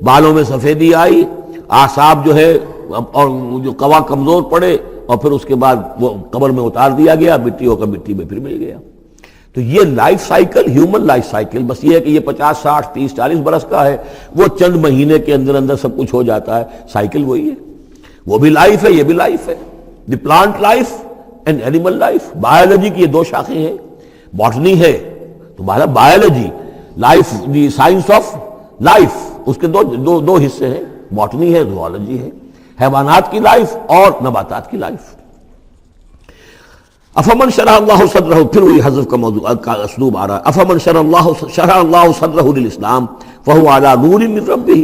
بالوں میں سفیدی آئی، اعصاب جو ہے اور جو قوا کمزور پڑے، اور پھر اس کے بعد وہ قبر میں اتار دیا گیا، مٹی ہو کر مٹی میں پھر مل گیا۔ تو یہ life cycle, human life cycle, بس یہ ہے کہ یہ 50 60 30 40 برس کا ہے، وہ چند مہینے کے اندر اندر سب کچھ ہو جاتا ہے، سائیکل وہی ہے، وہ بھی لائف ہے، یہ بھی لائف ہے۔ The plant life and animal life, biology کی یہ دو شاخیں ہیں، باٹنی ہے تو biology, life the science of life, اس کے دو حصے ہیں، باٹنی ہے، زوالوجی ہے، حیوانات کی لائف اور نباتات کی لائف۔ افمن شرح اللہ صدرہ، پھر وہی حذف کا موضوع کا اسلوب آ رہا ہے، افمن شرح اللہ صدرہ للاسلام فہو علی نور من ربہ،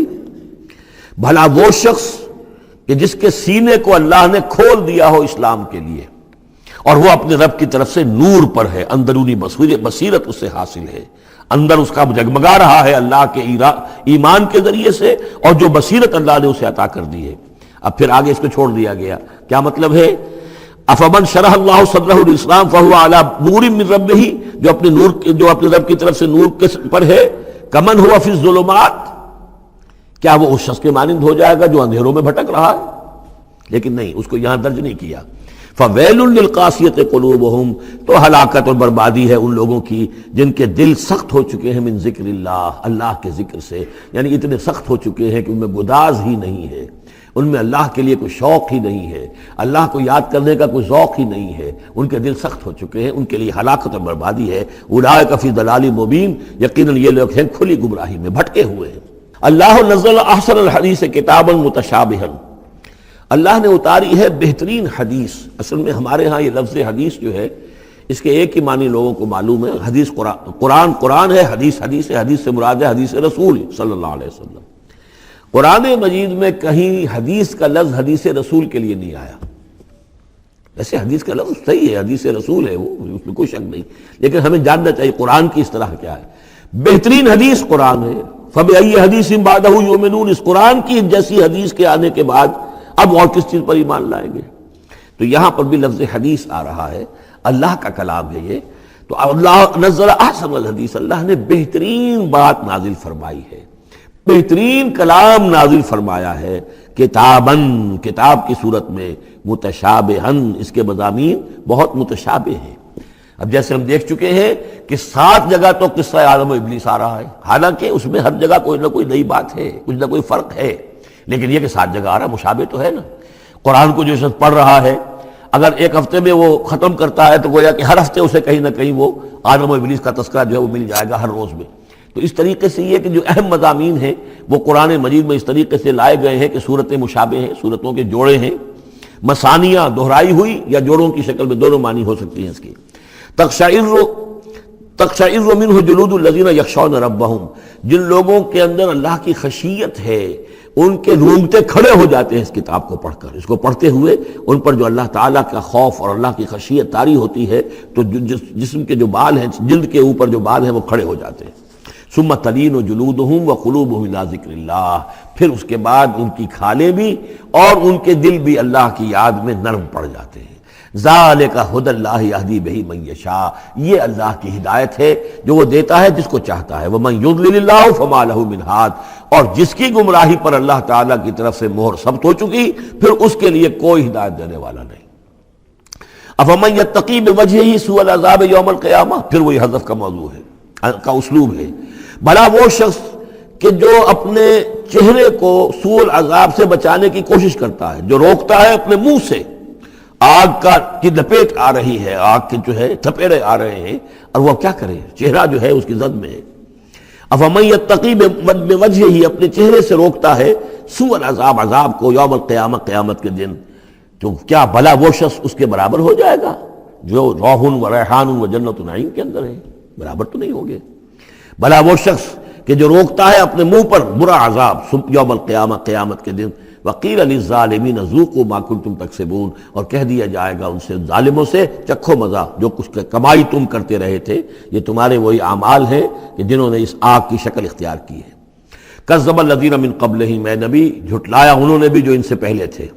بھلا وہ شخص کہ جس کے سینے کو اللہ نے کھول دیا ہو اسلام کے لیے، اور وہ اپنے رب کی طرف سے نور پر ہے، اندرونی بصیرت اس سے حاصل ہے، اندر اس کا جگمگا رہا ہے اللہ کے ایمان کے ذریعے سے، اور جو بصیرت اللہ نے اسے عطا کر دی ہے۔ اب پھر آگے اس کو چھوڑ دیا گیا، کیا مطلب ہے؟ افمن شرح اللہ صدرہ للاسلام فہو علی نور من ربہ، جو اپنے رب کی طرف سے نور پر ہے، کمن ہوا فی الظلمات، کیا وہ اس شخص کے مانند ہو جائے گا جو اندھیروں میں بھٹک رہا ہے؟ لیکن نہیں، اس کو یہاں درج نہیں کیا۔ فویل للقاسیۃ قلوبہم، تو ہلاکت اور بربادی ہے ان لوگوں کی جن کے دل سخت ہو چکے ہیں من ذکر اللہ، اللہ کے ذکر سے، یعنی اتنے سخت ہو چکے ہیں کہ ان میں گداز ہی نہیں ہے، ان میں اللہ کے لیے کوئی شوق ہی نہیں ہے، اللہ کو یاد کرنے کا کوئی ذوق ہی نہیں ہے، ان کے دل سخت ہو چکے ہیں، ان کے لیے ہلاکت اور بربادی ہے۔ اولئک فی ضلال مبین، یقیناً یہ لوگ ہیں کھلی گمراہی میں بھٹکے ہوئے ہیں۔ اللہ نزل احسن الحدیث کتابا متشابہا، اللہ نے اتاری ہے بہترین حدیث۔ اصل میں ہمارے ہاں یہ لفظ حدیث جو ہے اس کے ایک ہی معنی لوگوں کو معلوم ہے، حدیث قرآن ہے، حدیث ہے، حدیث سے مراد ہے حدیث رسول صلی اللہ علیہ وسلم۔ قرآن مجید میں کہیں حدیث کا لفظ حدیث رسول کے لیے نہیں آیا، ویسے حدیث کا لفظ صحیح ہے، حدیث رسول ہے، وہ اس میں کوئی شک نہیں، لیکن ہمیں جاننا چاہیے قرآن کی اصطلاح کیا ہے۔ بہترین حدیث قرآن ہے، فَبِأَيِّ حَدِيثٍ بَعْدَهُ يُؤْمِنُونَ، اس قرآن کی جیسی حدیث کے آنے کے بعد اب اور کس چیز پر ایمان لائیں گے؟ تو یہاں پر بھی لفظ حدیث آ رہا ہے، اللہ کا کلام ہے یہ، تو اللہ نزل احسن الحدیث، اللہ نے بہترین بات نازل فرمائی ہے، بہترین کلام نازل فرمایا ہے، کتاباً، کتاب کی صورت میں، متشابہاً، اس کے مضامین بہت متشابہ ہیں۔ اب جیسے ہم دیکھ چکے ہیں کہ 7 جگہ تو قصہ آدم و ابلیس آ رہا ہے، حالانکہ اس میں ہر جگہ کوئی نہ کوئی نئی بات ہے، کچھ نہ کوئی فرق ہے، لیکن یہ کہ 7 جگہ آ رہا مشابہ تو ہے نا۔ قرآن کو جو شخص پڑھ رہا ہے اگر ایک ہفتے میں وہ ختم کرتا ہے تو گویا کہ ہر ہفتے اسے کہیں نہ کہیں وہ آدم و ابلیس کا تذکرہ جو ہے وہ مل جائے گا ہر روز میں۔ تو اس طریقے سے یہ کہ جو اہم مضامین ہیں وہ قرآن مجید میں اس طریقے سے لائے گئے ہیں کہ صورتیں مشابہ ہیں، صورتوں کے جوڑے ہیں، مثانیہ دہرائی ہوئی یا جوڑوں کی شکل میں دونوں معنی ہو سکتی ہیں اس کی۔ تقشعر منہ جلود الذین یخشون ربہم، جن لوگوں کے اندر اللہ کی خشیت ہے ان کے رونگٹے کھڑے ہو جاتے ہیں اس کتاب کو پڑھ کر، اس کو پڑھتے ہوئے ان پر جو اللہ تعالیٰ کا خوف اور اللہ کی خشیت طاری ہوتی ہے تو جسم کے جو بال ہیں، جلد کے اوپر جو بال ہیں وہ کھڑے ہو جاتے ہیں۔ ثم تلین جلودہم وقلوبہم الی ذکر اللہ، پھر اس کے بعد ان کی کھالیں بھی اور ان کے دل بھی اللہ کی یاد میں نرم پڑ جاتے ہیں۔ ذالک ھدی اللہ یہدی بہ من یشاء، یہ اللہ کی ہدایت ہے جو وہ دیتا ہے جس کو چاہتا ہے۔ ومن یضلل اللہ فما لہ من ہاد، اور جس کی گمراہی پر اللہ تعالیٰ کی طرف سے مہر ثبت ہو چکی پھر اس کے لیے کوئی ہدایت دینے والا نہیں۔ افمن یتقی بوجہہ سوء العذاب یوم القیامہ، پھر وہی حذف کا موضوع ہے، کا اسلوب ہے، بھلا وہ شخص کہ جو اپنے چہرے کو سوء العذاب سے بچانے کی کوشش کرتا ہے، جو روکتا ہے اپنے منہ سے، آگ کی لپیٹ آ رہی ہے، آگ کے جو ہے تھپیڑے آ رہے ہیں، اور وہ کیا کرے، چہرہ جو ہے اس کی زد میں ہے۔ افمن یتقی بوجہہ، اپنے چہرے سے روکتا ہے سوء العذاب، عذاب کو، یوم القیامہ، قیامت کے دن، تو کیا بھلا وہ شخص اس کے برابر ہو جائے گا جو روح و ریحان و جنت نعیم کے اندر ہے؟ برابر تو نہیں ہوگے۔ بھلا وہ شخص کہ جو روکتا ہے اپنے منہ پر برا عذاب یوم القیامہ، قیامت کے دن، وقیل للظالمین ذوقوا ما کنتم تکسبون، اور کہہ دیا جائے گا ان سے، ظالموں سے، چکھو مزہ، جو کچھ کمائی تم کرتے رہے تھے، یہ تمہارے وہی اعمال ہیں کہ جنہوں نے اس آگ کی شکل اختیار کی ہے۔ کذب الذین من قبلہم، اے نبی جھٹلایا انہوں نے بھی جو ان سے پہلے تھے،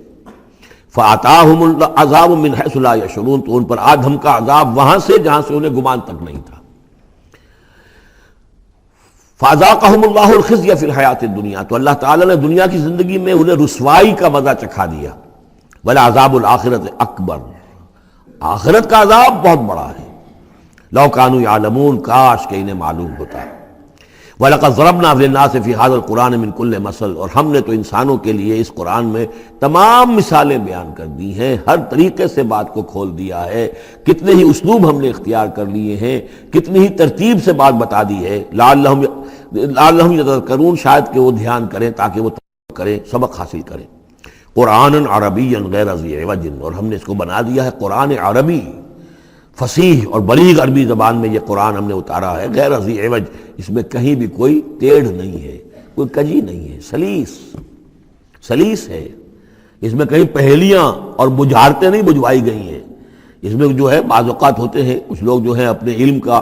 فآتاہم العذاب من حیث لا یشعرون، تو ان پر آ دھمکا عذاب وہاں سے جہاں سے انہیں گمان تک نہیں تھا۔ فَأَذَاقَهُمُ اللَّهُ الْخِزْيَ فِي الْحَيَاةِ الدُّنْيَا، تو اللہ تعالیٰ نے دنیا کی زندگی میں انہیں رسوائی کا مزہ چکھا دیا۔ وَلَعَذَابُ الْآخِرَةِ أَكْبَرُ، آخرت کا عذاب بہت بڑا ہے۔ لَوْ كَانُوا يَعْلَمُونَ، کاش کہ انہیں معلوم ہوتا ہے۔ وَلَقَدْ ضَرَبْنَا لِلنَّاسِ فِي هَذَا الْقُرْآنِ مِنْ كُلِّ مَثَلٍ، اور ہم نے تو انسانوں کے لیے اس قرآن میں تمام مثالیں بیان کر دی ہیں، ہر طریقے سے بات کو کھول دیا ہے، کتنے ہی اسلوب ہم نے اختیار کر لیے ہیں، کتنی ہی ترتیب سے بات بتا دی ہے، لعلہم یتذکرون، شاید کہ وہ دھیان کریں، تاکہ وہ کریں، سبق حاصل کریں۔ قرآن عربی غیر ذی عوج، اور ہم نے اس کو بنا دیا ہے قرآن عربی، فصیح اور بلیغ عربی زبان میں یہ قرآن ہم نے اتارا ہے، غیر ذی عوج، اس میں کہیں بھی کوئی ٹیڑھ نہیں ہے، کوئی کجی نہیں ہے، سلیس ہے، اس میں کہیں پہیلیاں اور بجھارتیں نہیں بجھوائی گئی ہیں۔ اس میں جو ہے بعض اوقات ہوتے ہیں کچھ لوگ جو ہے اپنے علم کا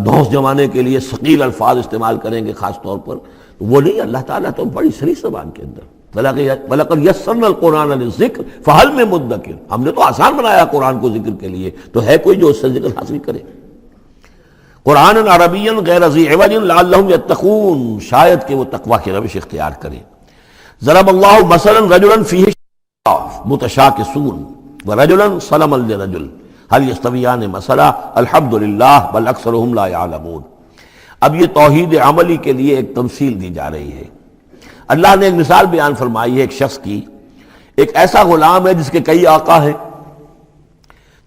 دھونس جمانے کے لیے ثقیل الفاظ استعمال کریں گے خاص طور پر، وہ نہیں، اللہ تعالیٰ تو بڑی سلیس زبان کے اندر، وَلَقَدْ يَسَّرْنَا الْقُرْآنَ لِلذِّكْرِ فَهَلْ مِن مُدَّكِرٍ، ہم نے تو آسان بنایا قرآن کو ذکر کے لیے، تو ہے کوئی جو اس سے ذکر حاصل کرے۔ قرآن عربی غیر ذی عوج لعلہم یتقون، شاید کہ وہ تقوی کی روش اختیار کریں۔ ضرب اللہ مثلا رجلا فیہ متشاکسون ورجلا سلما لرجل هل یستویان مثلا الحمد للہ بل اکثرهم لا یعلمون۔ اب یہ توحید عملی کے لیے ایک تمثیل دی جا رہی ہے۔ اللہ نے ایک مثال بیان فرمائی ہے ایک شخص کی، ایک ایسا غلام ہے جس کے کئی آقا ہیں،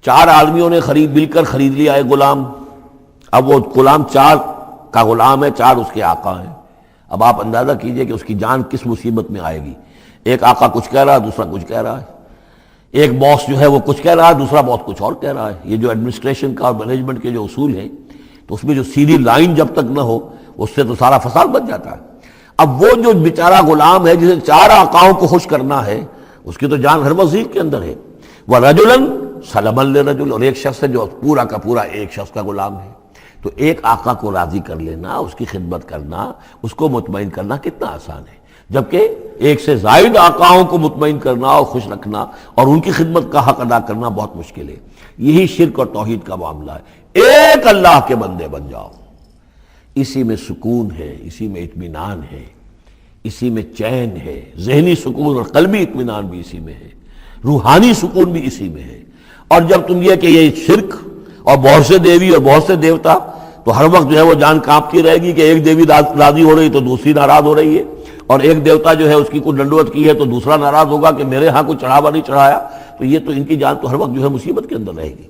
چار آدمیوں نے مل کر خرید لیا ایک غلام، اب وہ غلام چار کا غلام ہے، چار اس کے آقا ہیں۔ اب آپ اندازہ کیجئے کہ اس کی جان کس مصیبت میں آئے گی، ایک آقا کچھ کہہ رہا ہے، دوسرا کچھ کہہ رہا ہے، ایک باس جو ہے وہ کچھ کہہ رہا ہے، دوسرا باس کچھ اور کہہ رہا ہے۔ یہ جو ایڈمنسٹریشن کا اور مینجمنٹ کے جو اصول ہیں، تو اس میں جو سیدھی لائن جب تک نہ ہو اس سے تو سارا فساد بچ جاتا ہے۔ اب وہ جو بیچارہ غلام ہے جسے چار آقاؤں کو خوش کرنا ہے، اس کی تو جان ہر وزیر کے اندر ہے۔ وَرَجُلًا سَلَمًا لِرَجُلٍ، اور ایک شخص ہے جو پورا کا پورا ایک شخص کا غلام ہے۔ تو ایک آقا کو راضی کر لینا، اس کی خدمت کرنا، اس کو مطمئن کرنا کتنا آسان ہے، جبکہ ایک سے زائد آقاؤں کو مطمئن کرنا اور خوش رکھنا اور ان کی خدمت کا حق ادا کرنا بہت مشکل ہے۔ یہی شرک اور توحید کا معاملہ ہے، ایک اللہ کے بندے بن جاؤ، اسی میں سکون ہے، اسی میں اطمینان ہے، اسی میں چین ہے، ذہنی سکون اور قلبی اطمینان بھی اسی میں ہے، روحانی سکون بھی اسی میں ہے۔ اور جب تم یہ کہ یہ شرک اور بہت سے دیوی اور بہت سے دیوتا، تو ہر وقت جو ہے وہ جان کانپتی رہے گی کہ ایک دیوی راضی ہو رہی تو دوسری ناراض ہو رہی ہے، اور ایک دیوتا جو ہے اس کی کوئی ڈنڈوت کی ہے تو دوسرا ناراض ہوگا کہ میرے ہاں کوئی چڑھاوا نہیں چڑھایا، تو یہ تو ان کی جان تو ہر وقت جو ہے مصیبت کے اندر رہے گی۔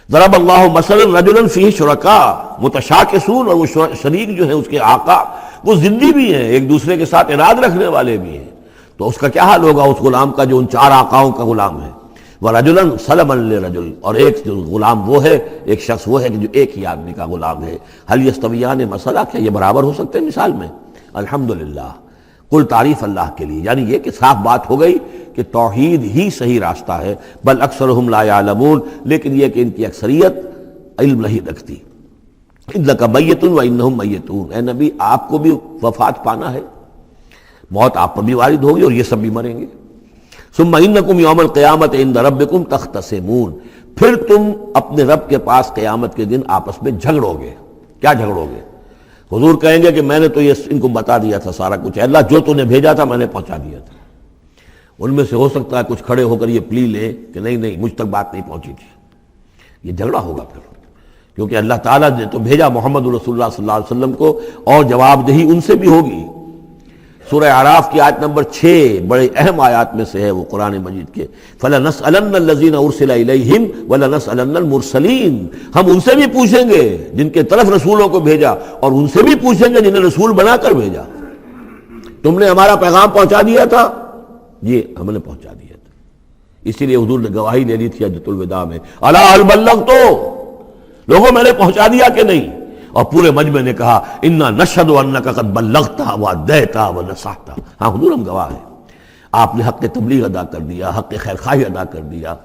ضرب اللہ مثلا رجلا فیہ شرکاء متشاکسون، اور وہ شریک جو ہے اس کے آقا وہ زندی بھی ہیں، ایک دوسرے کے ساتھ اراد رکھنے والے بھی ہیں، تو اس کا کیا حال ہوگا اس غلام کا جو ان چار آقاؤں کا غلام ہے۔ وَرَجُلًا سَلَمًا لِرَجُلٍ، اور ایک جو غلام وہ ہے، ایک شخص وہ ہے کہ جو ایک ہی آدمی کا غلام ہے۔ هل یستویان مثلا، کیا یہ برابر ہو سکتے ہیں مثال میں؟ الحمدللہ، کل تعریف اللہ کے لیے، یعنی یہ کہ صاف بات ہو گئی کہ توحید ہی صحیح راستہ ہے، بل اکثرهم لا یعلمون، لیکن یہ کہ ان کی اکثریت علم نہیں رکھتی۔ اِنَّکَ مَیِّتٌ وَإِنَّهُم مَیِّتُونَ، اے نبی آپ کو بھی وفات پانا ہے، موت آپ پر بھی وارد ہوگی اور یہ سب بھی مریں گے۔ ثُمَّ إِنَّكُمْ يَوْمَ الْقِيَامَةِ عِندَ رَبِّكُمْ تَخْتَصِمُونَ، پھر تم اپنے رب کے پاس قیامت کے دن آپس میں جھگڑو گے۔ کیا جھگڑو گے؟ حضور کہیں گے کہ میں نے تو یہ ان کو بتا دیا تھا سارا کچھ، اللہ جو تو نے بھیجا تھا میں نے پہنچا دیا تھا۔ ان میں سے ہو سکتا ہے کچھ کھڑے ہو کر یہ پلی لے کہ نہیں مجھ تک بات نہیں پہنچی تھی، یہ جھگڑا ہوگا پھر، کیونکہ اللہ تعالیٰ نے تو بھیجا محمد رسول اللہ صلی اللہ علیہ وسلم کو، اور جواب دہی ان سے بھی ہوگی۔ سورہ اعراف کی آیت نمبر 6 بڑے اہم آیات میں سے ہے وہ قرآن مجید کے، فَلَنَسْأَلَنَّ الَّذِينَ أُرْسِلَ إِلَيْهِمْ وَلَنَسْأَلَنَّ الْمُرْسَلِينَ، ہم ان سے بھی پوچھیں گے جن کے طرف رسولوں کو بھیجا، اور ان سے بھی پوچھیں گے جنہیں رسول بنا کر بھیجا۔ تم نے ہمارا پیغام پہنچا دیا تھا؟ جی ہم نے پہنچا دیا تھا۔ اسی لیے حضور نے گواہی لے لی تھی حجۃ الوداع میں، الا هل بلغت، لوگوں میں نے پہنچا دیا کہ نہیں؟ اور پورے مجمع نے کہا انا نشهد انک قد بلغت وادیت ونصحت، ہاں حضور ہم گواہ ہیں، آپ نے حق تبلیغ ادا کر دیا، حق خیر خواہی ادا کر دیا،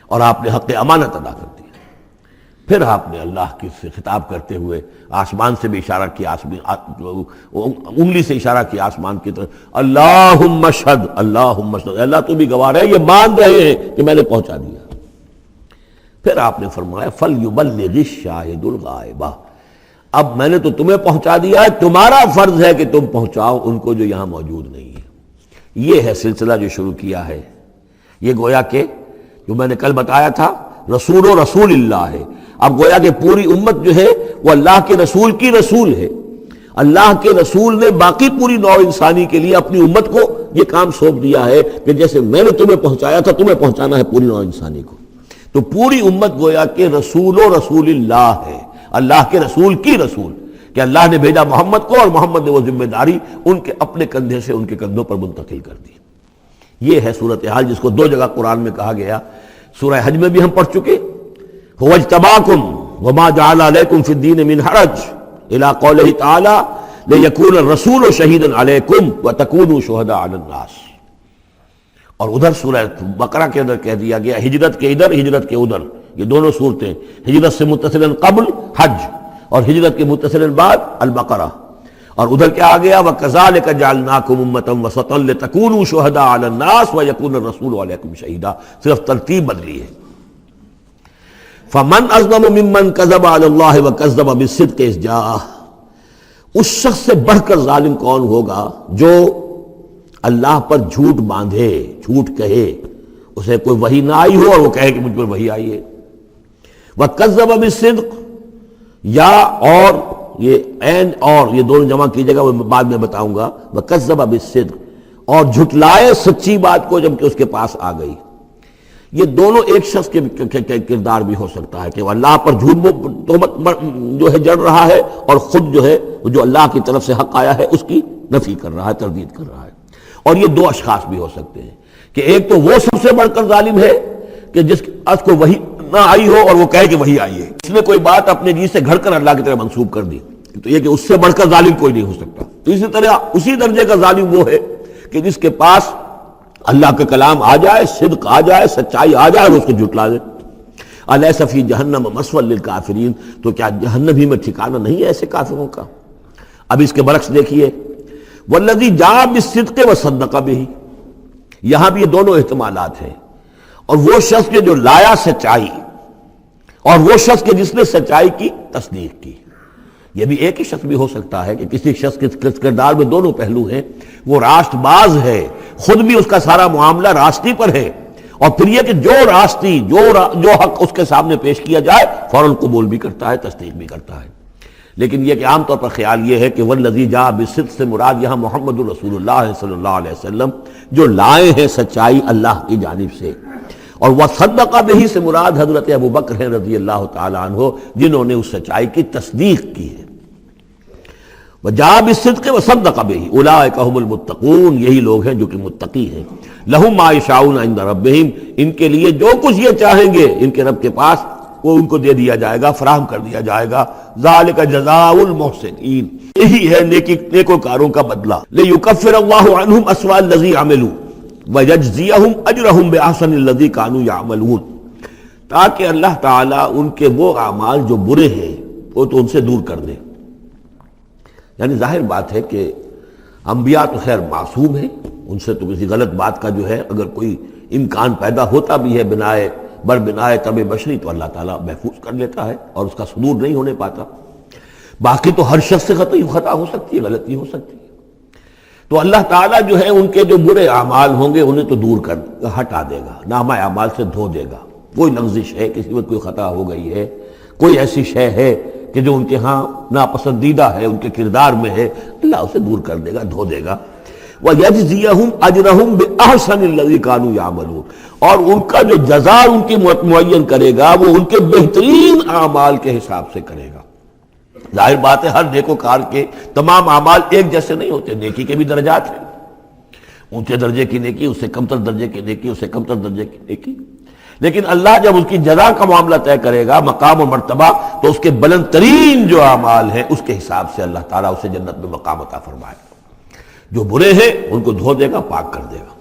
اور آپ نے حق امانت ادا کر دیا۔ پھر آپ نے اللہ کی سے خطاب کرتے ہوئے آسمان سے بھی اشارہ کیا، انگلی سے اشارہ کیا آسمان کی طرف، اللہم اشہد، اللہم اشہد، اللہ تو بھی گواہ ہے، یہ مان رہے ہیں کہ میں نے پہنچا دیا۔ پھر آپ نے فرمایا فَلْيُبَلِّغِ الشَّاهِدُ الْغَائِبَ، اب میں نے تو تمہیں پہنچا دیا ہے، تمہارا فرض ہے کہ تم پہنچاؤ ان کو جو یہاں موجود نہیں ہے۔ یہ ہے سلسلہ جو شروع کیا ہے، یہ گویا کہ جو میں نے کل بتایا تھا رسول و رسول اللہ ہے، اب گویا کہ پوری امت جو ہے وہ اللہ کے رسول کی رسول ہے۔ اللہ کے رسول نے باقی پوری نوع انسانی کے لیے اپنی امت کو یہ کام سونپ دیا ہے کہ جیسے میں نے تمہیں پہنچایا تھا تمہیں پہنچانا ہے پوری نوع انسانی کو۔ تو پوری امت گویا کہ رسول و رسول اللہ ہے، اللہ کے رسول کی رسول، کہ اللہ نے بھیجا محمد کو اور محمد نے وہ ذمہ داری ان کے اپنے کندھے سے ان کے کندھوں پر منتقل کر دی۔ یہ ہے صورتحال جس کو دو جگہ قرآن میں کہا گیا، سورہ حج میں بھی ہم پڑھ چکے، هو اجتباکم وما جعل علیکم فی الدین من حرج الی قولہ تعالی لیکون الرسول شہیدا علیکم وتکونوا شہداء علی الناس۔ اور ادھر سورہ بقرہ کے اندر کہہ دیا گیا ہجرت کے ادھر ہجرت کے ادھر، یہ دونوں صورتیں ہجرت سے متصل قبل حج اور ہجرت کے متصل بعد البقرہ، اور ادھر کیا آ گیا وَكَذَلِكَ جَعَلْنَاكُمْ أُمَّةً وَسَطًا لِتَكُونُوا شُهَدَاءَ عَلَى النَّاسِ وَيَكُونَ الرَّسُولُ عَلَيْكُمْ شَهِيدًا، صرف ترتیب بدلی ہے۔ فَمَنْ أَظْلَمُ مِمَّنْ كَذَبَ عَلَى اللَّهِ وَكَذَّبَ بِالصِّدْقِ إِذْ جَاءَهُ، اس شخص سے بڑھ کر ظالم کون ہوگا جو اللہ پر جھوٹ باندھے، جھوٹ کہے، اسے کوئی وحی نہ آئی ہو اور وہ کہے کہ مجھ پر وحی آئی ہے۔ وَكَذَّبَ بِالصِّدْقِ، یا اور یہ این اور یہ دونوں جمع کیجیے گا، وہ بعد میں بتاؤں گا۔ وَكَذَّبَ بِالصِّدْقِ، اور جھٹلائے سچی بات کو جب کہ اس کے پاس آ گئی۔ یہ دونوں ایک شخص کے کردار بھی ہو سکتا ہے کہ وہ اللہ پر جھوٹ جو ہے جڑ رہا ہے اور خود جو ہے جو اللہ کی طرف سے حق آیا ہے اس کی نفی کر رہا ہے، تردید کر رہا ہے۔ اور یہ دو اشخاص بھی ہو سکتے ہیں کہ ایک تو وہ سب سے بڑھ کر ظالم ہے کہ جس کو وحی نہ آئی ہو اور وہ کہے کہ وحی آئی ہے، اس نے کوئی بات اپنے جی سے گھڑ کر اللہ کی طرف منسوب کر دی، تو یہ کہ اس سے بڑھ کر ظالم کوئی نہیں ہو سکتا۔ تو اسی طرح اسی درجے کا ظالم وہ ہے کہ جس کے پاس اللہ کا کلام آ جائے، صدق آ جائے، سچائی آ جائے اور اس کو جھٹلا دے۔ الیس فی جہنم مثوی للکافرین، تو کیا جہنم ہی میں ٹھکانہ نہیں ہے ایسے کافروں کا؟ اب اس کے برعکس دیکھیے والذی جاء بالصدق وصدق بہ، یہاں بھی یہ دونوں احتمالات ہیں، اور وہ شخص کے جو لایا سچائی اور وہ شخص کے جس نے سچائی کی تصدیق کی، یہ بھی ایک ہی شخص بھی ہو سکتا ہے کہ کسی شخص کے کردار میں دونوں پہلو ہیں، وہ راست باز ہے، خود بھی اس کا سارا معاملہ راستی پر ہے، اور پھر یہ کہ جو راستی جو حق اس کے سامنے پیش کیا جائے فوراً قبول بھی کرتا ہے، تصدیق بھی کرتا ہے۔ لیکن یہ کہ عام طور پر خیال یہ ہے کہ والذی جاء بالصدق سے مراد یہاں محمد رسول اللہ صلی اللہ علیہ وسلم جو لائے ہیں سچائی اللہ کی جانب سے، اور وصدق بہ سے مراد حضرت ابوبکر ہیں رضی اللہ تعالی عنہ جنہوں نے اس سچائی کی تصدیق کی ہے۔ وجاء بالصدق وصدق بہ اولئک هم المتقون، یہی لوگ ہیں جو کہ متقی ہیں۔ لہم ما یشاؤون عند ربہم، ان کے لیے جو کچھ یہ چاہیں گے ان کے رب کے پاس وہ ان کو دے دیا جائے گا، فراہم کر دیا جائے گا۔ ذالک جزاء المحسنین، یہی ہے نیکوکاروں کا بدلہ۔ لیکفر اللہ عنہم اسوأ الذی عملوا ویجزیہم اجرہم باحسن الذی کانوا یعملون، تاکہ اللہ تعالیٰ ان کے وہ اعمال جو برے ہیں وہ تو ان سے دور کر دے۔ یعنی ظاہر بات ہے کہ انبیاء تو خیر معصوم ہیں، ان سے تو کسی غلط بات کا جو ہے اگر کوئی امکان پیدا ہوتا بھی ہے بنائے طب بشری تو اللہ تعالیٰ محفوظ کر لیتا ہے اور اس کا صدور نہیں ہونے پاتا۔ باقی تو ہر شخص سے خطا ہو سکتی ہے، غلطی ہو سکتی ہے، تو اللہ تعالیٰ جو ہے ان کے جو برے اعمال ہوں گے انہیں تو دور کر ہٹا دے گا، نامہ اعمال سے دھو دے گا۔ کوئی لغزش ہے، کسی وقت کوئی خطا ہو گئی ہے، کوئی ایسی شے ہے کہ جو ان کے ہاں ناپسندیدہ ہے، ان کے کردار میں ہے، اللہ اسے دور کر دے گا، دھو دے گا۔ وَيَجْزِيَهُمْ أَجْرَهُمْ بِأَحْسَنِ الَّذِي كَانُوا يَعْمَلُونَ، اور ان کا جو جزا ان کی معین کرے گا وہ ان کے بہترین اعمال کے حساب سے کرے گا۔ ظاہر بات ہے ہر نیکوکار کے تمام اعمال ایک جیسے نہیں ہوتے، نیکی کے بھی درجات ہیں، اونچے درجے کی نیکی، اس سے کمتر درجے کی نیکی، اس سے کمتر درجے کی نیکی، لیکن اللہ جب اس کی جزا کا معاملہ طے کرے گا، مقام و مرتبہ، تو اس کے بلند ترین جو اعمال ہیں اس کے حساب سے اللہ تعالیٰ اسے جنت میں مقام عطا فرمائے گا۔ جو برے ہیں ان کو دھو دے گا، پاک کر دے گا۔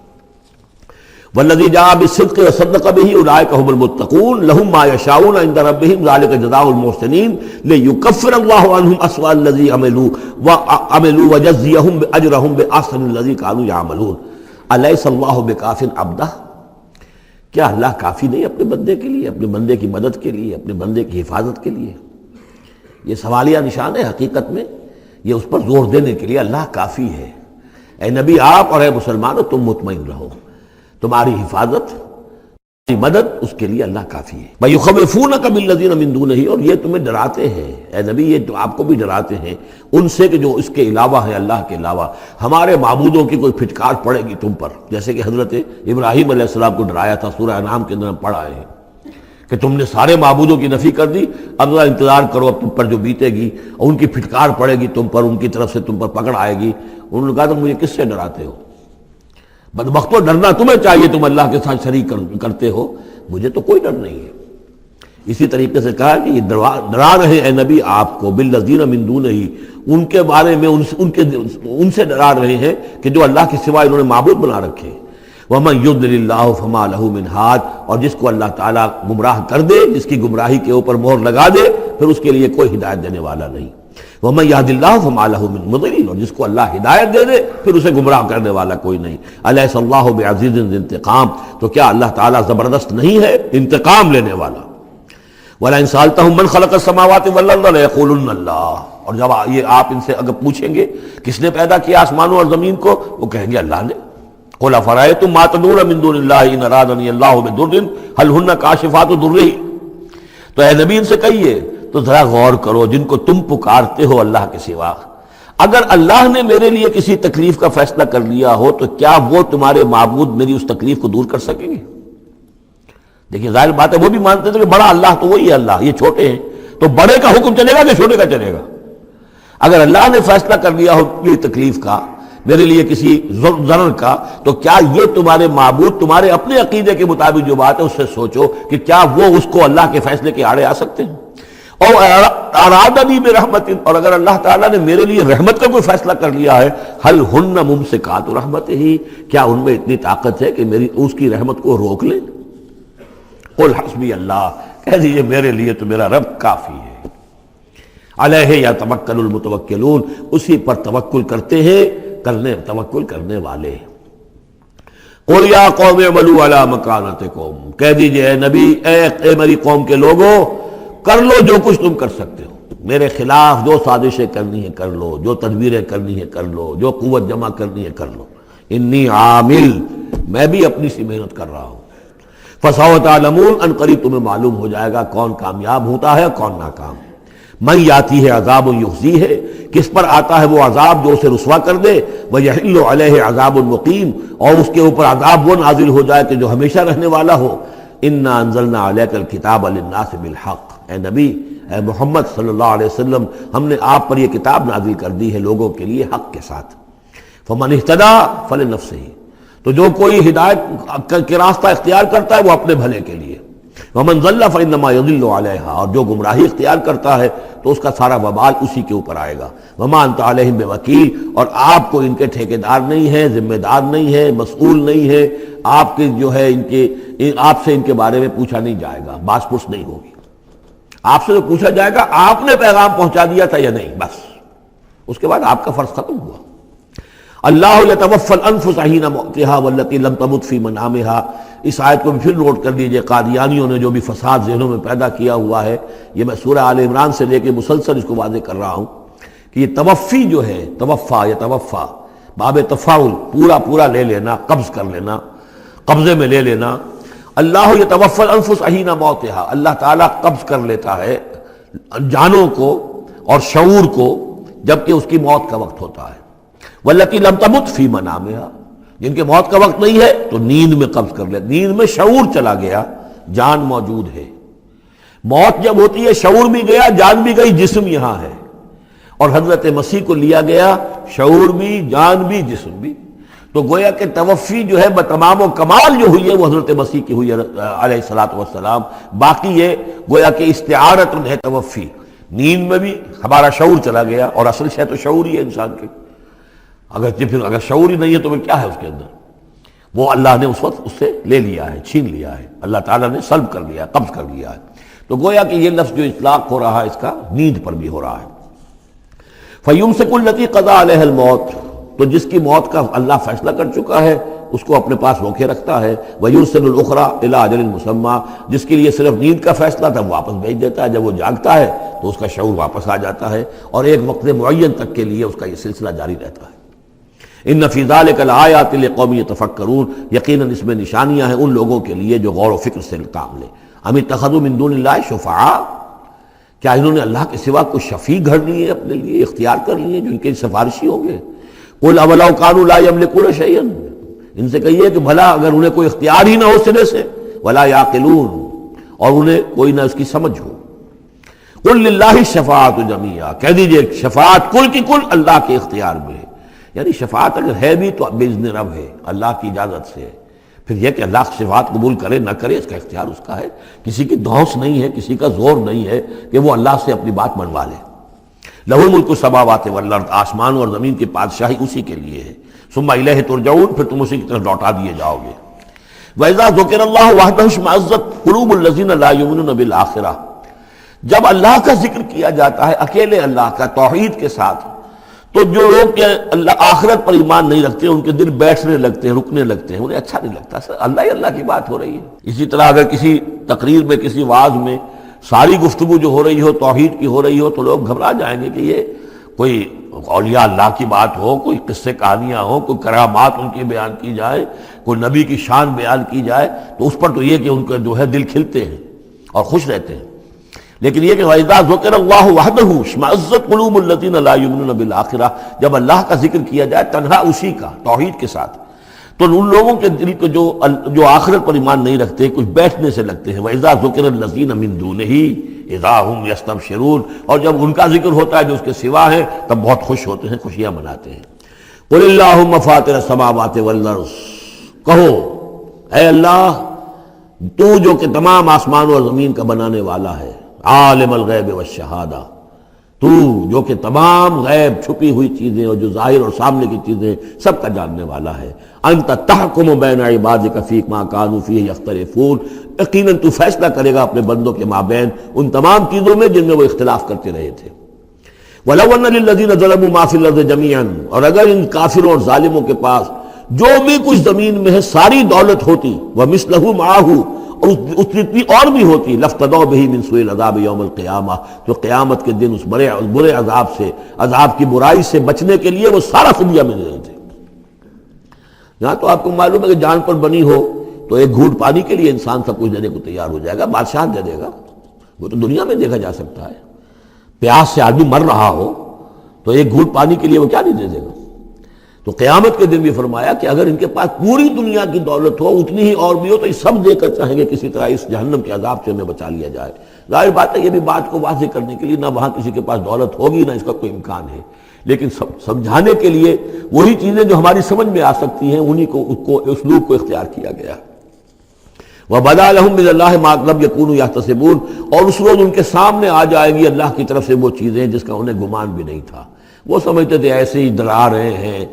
والذی جاء بالصدق وصدق به اولئک هم المتقون لهم ما یشاءون عند ربهم ذلك جزاء المحسنین لیکفر اللہ عنهم اسوأ الذی عملوا ویجزیهم اجرهم باحسن الذی كانوا یعملون الیس اللہ بکاف عبدہ، کیا اللہ کافی نہیں اپنے بندے کے لیے، اپنے بندے کی مدد کے لیے، اپنے بندے کی حفاظت کے لیے؟ یہ سوالیہ نشان ہے حقیقت میں، یہ اس پر زور دینے کے لیے اللہ کافی ہے۔ اے نبی آپ اور اے مسلمانوں تم مطمئن رہو، تمہاری حفاظت، تمہاری مدد اس کے لیے اللہ کافی ہے۔ وَيُخَوِّفُونَكَ بِالَّذِينَ مِن دُونِهِ، اور یہ تمہیں ڈراتے ہیں اے نبی، یہ تو آپ کو بھی ڈراتے ہیں ان سے کہ جو اس کے علاوہ ہیں، اللہ کے علاوہ ہمارے معبودوں کی کوئی پھٹکار پڑے گی تم پر، جیسے کہ حضرت ابراہیم علیہ السلام کو ڈرایا تھا، سورہ انعام کے اندر ہم پڑھ آئے ہیں کہ تم نے سارے معبودوں کی نفی کر دی، اب ذرا انتظار کرو، اب تم پر جو بیتے گی اور ان کی پھٹکار پڑے گی تم پر، ان کی طرف سے تم پر پکڑ آئے گی۔ انہوں نے کہا تم مجھے کس سے ڈراتے ہو؟ بدبختو ڈرنا تمہیں چاہیے، تم اللہ کے ساتھ شریک کرتے ہو، مجھے تو کوئی ڈر نہیں ہے۔ اسی طریقے سے کہا کہ یہ ڈرا رہے اے نبی آپ کو بالذین من دونہ، ان کے بارے میں ان سے ڈرا رہے ہیں کہ جو اللہ کے سوا انہوں نے معبود بنا رکھے۔ وَمَن يُضْلِلِ اللَّهُ فَمَا لَهُ مِنْ هَادٍ، اور جس کو اللہ تعالیٰ گمراہ کر دے، جس کی گمراہی کے اوپر مہر لگا دے، پھر اس کے لیے کوئی ہدایت دینے والا نہیں۔ وَمَن يَهْدِ اللَّهُ فَمَا لَهُ مِن مُضِلٍّ، اور جس کو اللہ ہدایت دے دے پھر اسے گمراہ کرنے والا کوئی نہیں۔ أَلَيْسَ اللَّهُ بِعَزِيزٍ ذِي انتقام، تو کیا اللہ تعالیٰ زبردست نہیں ہے، انتقام لینے والا؟ وَلَئِن سَأَلْتَهُم مَّن خَلَقَ السَّمَاوَاتِ وَالْأَرْضَ لَيَقُولُنَّ اللَّهُ، اور جب یہ آپ ان سے اگر پوچھیں گے کس نے پیدا کیا آسمانوں اور زمین کو، وہ کہیں گے اللہ نے۔ قُلْ أَفَرَأَيْتُم مَّا تَدْعُونَ مِن دُونِ اللَّهِ إِنْ أَرَادَنِيَ اللَّهُ بِضُرٍّ هَلْ هُنَّ كَاشِفَاتُ ضُرِّهِ، تو اے نبی ان سے کہیے تو ذرا غور کرو، جن کو تم پکارتے ہو اللہ کے سوا، اگر اللہ نے میرے لیے کسی تکلیف کا فیصلہ کر لیا ہو تو کیا وہ تمہارے معبود میری اس تکلیف کو دور کر سکیں گے؟ دیکھیں ظاہر بات ہے وہ بھی مانتے تھے کہ بڑا اللہ تو وہی ہے اللہ، یہ چھوٹے ہیں، تو بڑے کا حکم چلے گا کہ چھوٹے کا چلے گا؟ اگر اللہ نے فیصلہ کر لیا ہو میری تکلیف کا، میرے لیے کسی ضرر کا، تو کیا یہ تمہارے معبود تمہارے اپنے عقیدے کے مطابق جو بات ہے اس سے سوچو کہ کیا وہ اس کو اللہ کے فیصلے کے آڑے آ سکتے ہیں؟ اور ارادنی برحمت، اور اگر اللہ تعالیٰ نے میرے لیے رحمت کا کوئی فیصلہ کر لیا ہے، ہل ہن ممسکات رحمت ہی، کیا ان میں اتنی طاقت ہے کہ میری اس کی رحمت کو روک لیں؟ قل حسبی اللہ، کہہ دیجیے میرے لیے تو میرا رب کافی ہے۔ علیہ یتوکل المتوکلون، اسی پر توکل کرتے ہیں توکل کرنے والے۔ قل یا قوم اعملوا علی مکانتکم، کہہ دیجیے اے نبی، اے میری قوم کے لوگوں، کر لو جو کچھ تم کر سکتے ہو، میرے خلاف جو سازشیں کرنی ہے کر لو، جو تدبیریں کرنی ہے کر لو، جو قوت جمع کرنی ہے کر لو، انی عامل، میں بھی اپنی سی محنت کر رہا ہوں۔ فسوف تعلمون، ان قریب تمہیں معلوم ہو جائے گا کون کامیاب ہوتا ہے کون ناکام۔ من یاتی ہے عذاب یخزی ہے، کس پر آتا ہے وہ عذاب جو اسے رسوا کر دے، ویحل علیہ عذاب مقیم، اور اس کے اوپر عذاب وہ نازل ہو جائے کہ جو ہمیشہ رہنے والا ہو۔ انا انزلنا علیک الکتاب للناس بالحق، اے نبی، اے محمد صلی اللہ علیہ وسلم، ہم نے آپ پر یہ کتاب نازل کر دی ہے لوگوں کے لیے حق کے ساتھ۔ فمن اہتدی فلنفسہ، تو جو کوئی ہدایت کے راستہ اختیار کرتا ہے وہ اپنے بھلے کے لیے، ومن ضل فانما یضل علیہا، اور جو گمراہی اختیار کرتا ہے تو اس کا سارا وبال اسی کے اوپر آئے گا۔ وما انت علیہم بوکیل، اور آپ کو ان کے ٹھیکیدار نہیں ہے، ذمہ دار نہیں ہے، مسئول نہیں ہے، آپ کے جو ہے آپ سے ان کے بارے میں پوچھا نہیں جائے گا، باس پرس نہیں ہوگی، آپ سے تو پوچھا جائے گا آپ نے پیغام پہنچا دیا تھا یا نہیں، بس اس کے بعد آپ کا فرض ختم ہوا۔ اللہ یتوفی الانفس حین موتها والتی لم تمت فی منامها، اس آیت کو بھی پھر نوٹ کر لیجئے، قادیانیوں نے جو بھی فساد ذہنوں میں پیدا کیا ہوا ہے، یہ میں سورہ آل عمران سے لے کے مسلسل اس کو واضح کر رہا ہوں کہ یہ توفی جو ہے، توفا یتوفا، باب تفاعل، پورا لے لینا، قبض کر لینا، قبضے میں لے لینا۔ اللہ یتوفی الانفس حین موتها، اللہ تعالیٰ قبض کر لیتا ہے جانوں کو اور شعور کو جبکہ اس کی موت کا وقت ہوتا ہے۔ واللتی لم تمت فی منامہا، جن کے موت کا وقت نہیں ہے تو نیند میں قبض کر لے، نیند میں شعور چلا گیا، جان موجود ہے۔ موت جب ہوتی ہے شعور بھی گیا، جان بھی گئی، جسم یہاں ہے، اور حضرت مسیح کو لیا گیا، شعور بھی، جان بھی، جسم بھی۔ تو گویا کہ توفی جو ہے بتمام و کمال جو ہوئی ہے وہ حضرت مسیح کی ہوئی ہے علیہ الصلوۃ والسلام۔ باقی یہ گویا کہ استعارت ہے توفی، نیند میں بھی ہمارا شعور چلا گیا، اور اصل شے تو شعور ہی ہے انسان کے، اگر شعور ہی نہیں ہے تو پھر کیا ہے اس کے اندر؟ وہ اللہ نے اس وقت اس سے لے لیا ہے، چھین لیا ہے، اللہ تعالیٰ نے سلب کر لیا، قبض کر لیا ہے۔ تو گویا کہ یہ لفظ جو اطلاق ہو رہا ہے اس کا نیند پر بھی ہو رہا ہے۔ فَيُمْسِكُ الَّتِي قَضَىٰ عَلَيْهَا الْمَوْتَ، تو جس کی موت کا اللہ فیصلہ کر چکا ہے اس کو اپنے پاس روکے رکھتا ہے۔ وَيُرْسِلُ الْأُخْرَىٰ إِلَىٰ أَجَلٍ مُّسَمًّى، جس کے لیے صرف نیند کا فیصلہ تھا وہ واپس بھیج دیتا ہے، جب وہ جاگتا ہے تو اس کا شعور واپس آ جاتا ہے، اور ایک وقت معین تک کے لیے اس کا یہ سلسلہ جاری رہتا ہے۔ ان فی ذلک لآیات لقوم یتفکرون، یقیناً اس میں نشانیاں ہیں ان لوگوں کے لیے جو غور و فکر سے کام لیں۔ ام اتخذوا من دون اللہ شفعاء، کیا انہوں نے اللہ کے سوا کوئی شفیع گھڑ لیے اپنے لیے، اختیار کر لیے جو ان کے سفارشی ہوں گے؟ قل اولو کانوا لا یملکون شیئا، ان سے کہیے کہ بھلا اگر انہیں کوئی اختیار ہی نہ ہو سرے سے، ولا یعقلون، اور انہیں کوئی نہ اس کی سمجھ ہو۔ قل للہ الشفاعۃ جمیعا، کہہ دیجئے شفاعت کل کی کل اللہ کے اختیار میں ہے، یعنی شفاعت اگر ہے بھی تو باذن رب ہے، اللہ کی اجازت سے ہے۔ پھر یہ کہ اللہ شفاعت قبول کرے نہ کرے اس کا اختیار اس کا ہے، کسی کی دھونس نہیں ہے، کسی کا زور نہیں ہے کہ وہ اللہ سے اپنی بات منوا لے۔ لہ الملک السماوات والارض، آسمان اور زمین کی بادشاہی اسی کے لیے ہے۔ ثم الیہ ترجعون، پھر تم اسی کی طرف لوٹا دیے جاؤ گے۔ وَإِذَا ذُكِرَ اللَّهُ وَحْدَهُ اشْمَأَزَّتْ قُلُوبُ الَّذِينَ لَا يُؤْمِنُونَ بِالْآخِرَةِ، جب اللہ کا ذکر کیا جاتا ہے اکیلے اللہ کا توحید کے ساتھ، تو جو لوگ کہ اللہ آخرت پر ایمان نہیں رکھتے ان کے دل بیٹھنے لگتے ہیں، رکنے لگتے ہیں، انہیں اچھا نہیں لگتا، سر اللہ ہی اللہ کی بات ہو رہی ہے۔ اسی طرح اگر کسی تقریر میں، کسی وعظ میں ساری گفتگو جو ہو رہی ہو توحید کی ہو رہی ہو تو لوگ گھبرا جائیں گے کہ یہ کوئی اولیاء اللہ کی بات ہو، کوئی قصے کہانیاں ہوں، کوئی کرامات ان کی بیان کی جائے، کوئی نبی کی شان بیان کی جائے، تو اس پر تو یہ کہ ان کے جو ہے دل کھلتے ہیں اور خوش رہتے ہیں۔ لیکن یہ کہ وَإِذَا ذُكِرَ اللَّهُ وَحْدَهُ اشْمَأَزَّتْ قُلُوبُ الَّذِينَ لَا يُؤْمِنُونَ بِالْآخِرَةِ، جب اللہ کا ذکر کیا جائے تنہا اسی کا توحید کے ساتھ، تو ان لوگوں کے دل کو جو آخرت پر ایمان نہیں رکھتے کچھ بیٹھنے سے لگتے ہیں۔ وَإِذَا ذُكِرَ الَّذِينَ مِن دُونِهِ إِذَا هُمْ يَسْتَبْشِرُونَ، اور جب ان کا ذکر ہوتا ہے جو اس کے سوا ہے تب بہت خوش ہوتے ہیں، خوشیاں مناتے ہیں۔ قُلِ اللَّهُمَّ فَاطِرَ السَّمَاوَاتِ وَالْأَرْضِ، کہو اے اللہ تو جو کہ تمام آسمان اور زمین کا بنانے والا ہے، عالم الغیب والشہادہ، تو جو کہ تمام غیب چھپی ہوئی چیزیں اور جو ظاہر اور سامنے کی چیزیں سب کا جاننے والا ہے۔ انت تحکم بین عبادک فی ما کانوا فیہ یختلفون، یقیناً تو فیصلہ کرے گا اپنے بندوں کے مابین ان تمام چیزوں میں جن میں وہ اختلاف کرتے رہے تھے۔ وَلَوْ أَنَّ لِلَّذِينَ ظَلَمُوا مَا فِي الْأَرْضِ جَمِيعًا، اور اگر ان کافروں اور ظالموں کے پاس جو بھی کچھ زمین میں ہے ساری دولت ہوتی، وَمِثْلَهُ مَعَهُ، اور اس جتنی اور بھی ہوتی، لَافْتَدَوْا بِهِ مِنْ سُوءِ الْعَذَابِ يَوْمَ الْقِيَامَةِ، تو قیامت کے دن اس برے عذاب سے، عذاب کی برائی سے بچنے کے لیے وہ سارا فدیہ میں دے دیتے۔ یہاں تو آپ کو معلوم ہے کہ جان پر بنی ہو تو ایک گھونٹ پانی کے لیے انسان سب کچھ دینے کو تیار ہو جائے گا، بادشاہ دے دے گا، وہ تو دنیا میں دیکھا جا سکتا ہے۔ پیاس سے آدمی مر رہا ہو تو ایک گھونٹ پانی کے لیے وہ کیا نہیں دے دے گا؟ تو قیامت کے دن بھی فرمایا کہ اگر ان کے پاس پوری دنیا کی دولت ہو، اتنی ہی اور بھی ہو، تو یہ سب دے کر چاہیں گے کسی طرح اس جہنم کے عذاب سے ہمیں بچا لیا جائے۔ ظاہر بات ہے یہ بھی بات کو واضح کرنے کے لیے نہ وہاں کسی کے پاس دولت ہوگی نہ اس کا کوئی امکان ہے، لیکن سمجھانے کے لیے وہی چیزیں جو ہماری سمجھ میں آ سکتی ہیں انہی کو اسلوب کو اختیار کیا گیا۔ وَبَدَا لَهُم مِّنَ اللَّهِ مَا لَمْ يَكُونُوا يَحْتَسِبُونَ، اور اس روز ان کے سامنے آ جائے گی اللہ کی طرف سے وہ چیزیں جس کا انہیں گمان بھی نہیں تھا۔ وہ سمجھتے تھے ایسے ہی ڈرا رہے ہیں،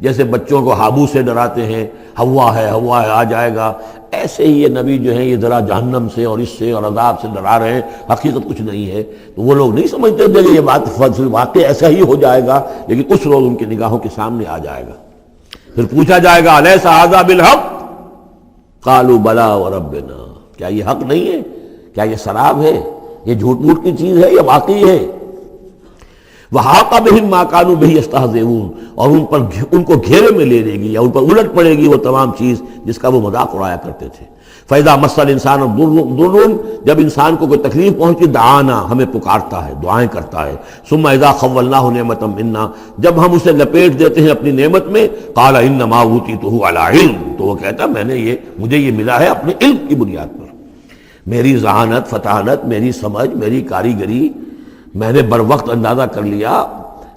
جیسے بچوں کو ہابو سے ڈراتے ہیں، ہوا ہے آ جائے گا، ایسے ہی یہ نبی جو ہیں یہ ذرا جہنم سے اور اس سے اور عذاب سے ڈرا رہے ہیں، حقیقت کچھ نہیں ہے۔ تو وہ لوگ نہیں سمجھتے تھے کہ یہ بات واقع ایسا ہی ہو جائے گا، لیکن اس روز ان کی نگاہوں کے سامنے آ جائے گا۔ پھر پوچھا جائے گا الیس ھذا بالحق، قالوا بلی وربنا، کیا یہ حق نہیں ہے؟ کیا یہ سراب ہے؟ یہ جھوٹ موٹ کی چیز ہے یا واقعی ہے؟ وَحَاقَ بِهِم مَا كَانُوا بِهِ يَسْتَهْزِئُونَ، اور ان کو گھیرے میں لے لے گی یا ان پر الٹ پڑے گی وہ تمام چیز جس کا وہ مذاق اڑایا کرتے تھے۔ فَإِذَا مَسَّ الْإِنسَانَ ضُرٌّ جب انسان کو کوئی تکلیف پہنچی دعانا ہمیں پکارتا ہے، دعائیں کرتا ہے. ثُمَّ إِذَا خَوَّلْنَاهُ نِعْمَةً مِنَّا جب ہم اسے لپیٹ دیتے ہیں اپنی نعمت میں قَالَ إِنَّمَا أُوتِيتُهُ عَلَىٰ عِلْمٍ تو وہ کہتا مجھے یہ ملا ہے اپنے علم کی بنیاد پر، میری ذہانت، فطانت، میری سمجھ، میری کاریگری، میں نے بر وقت اندازہ کر لیا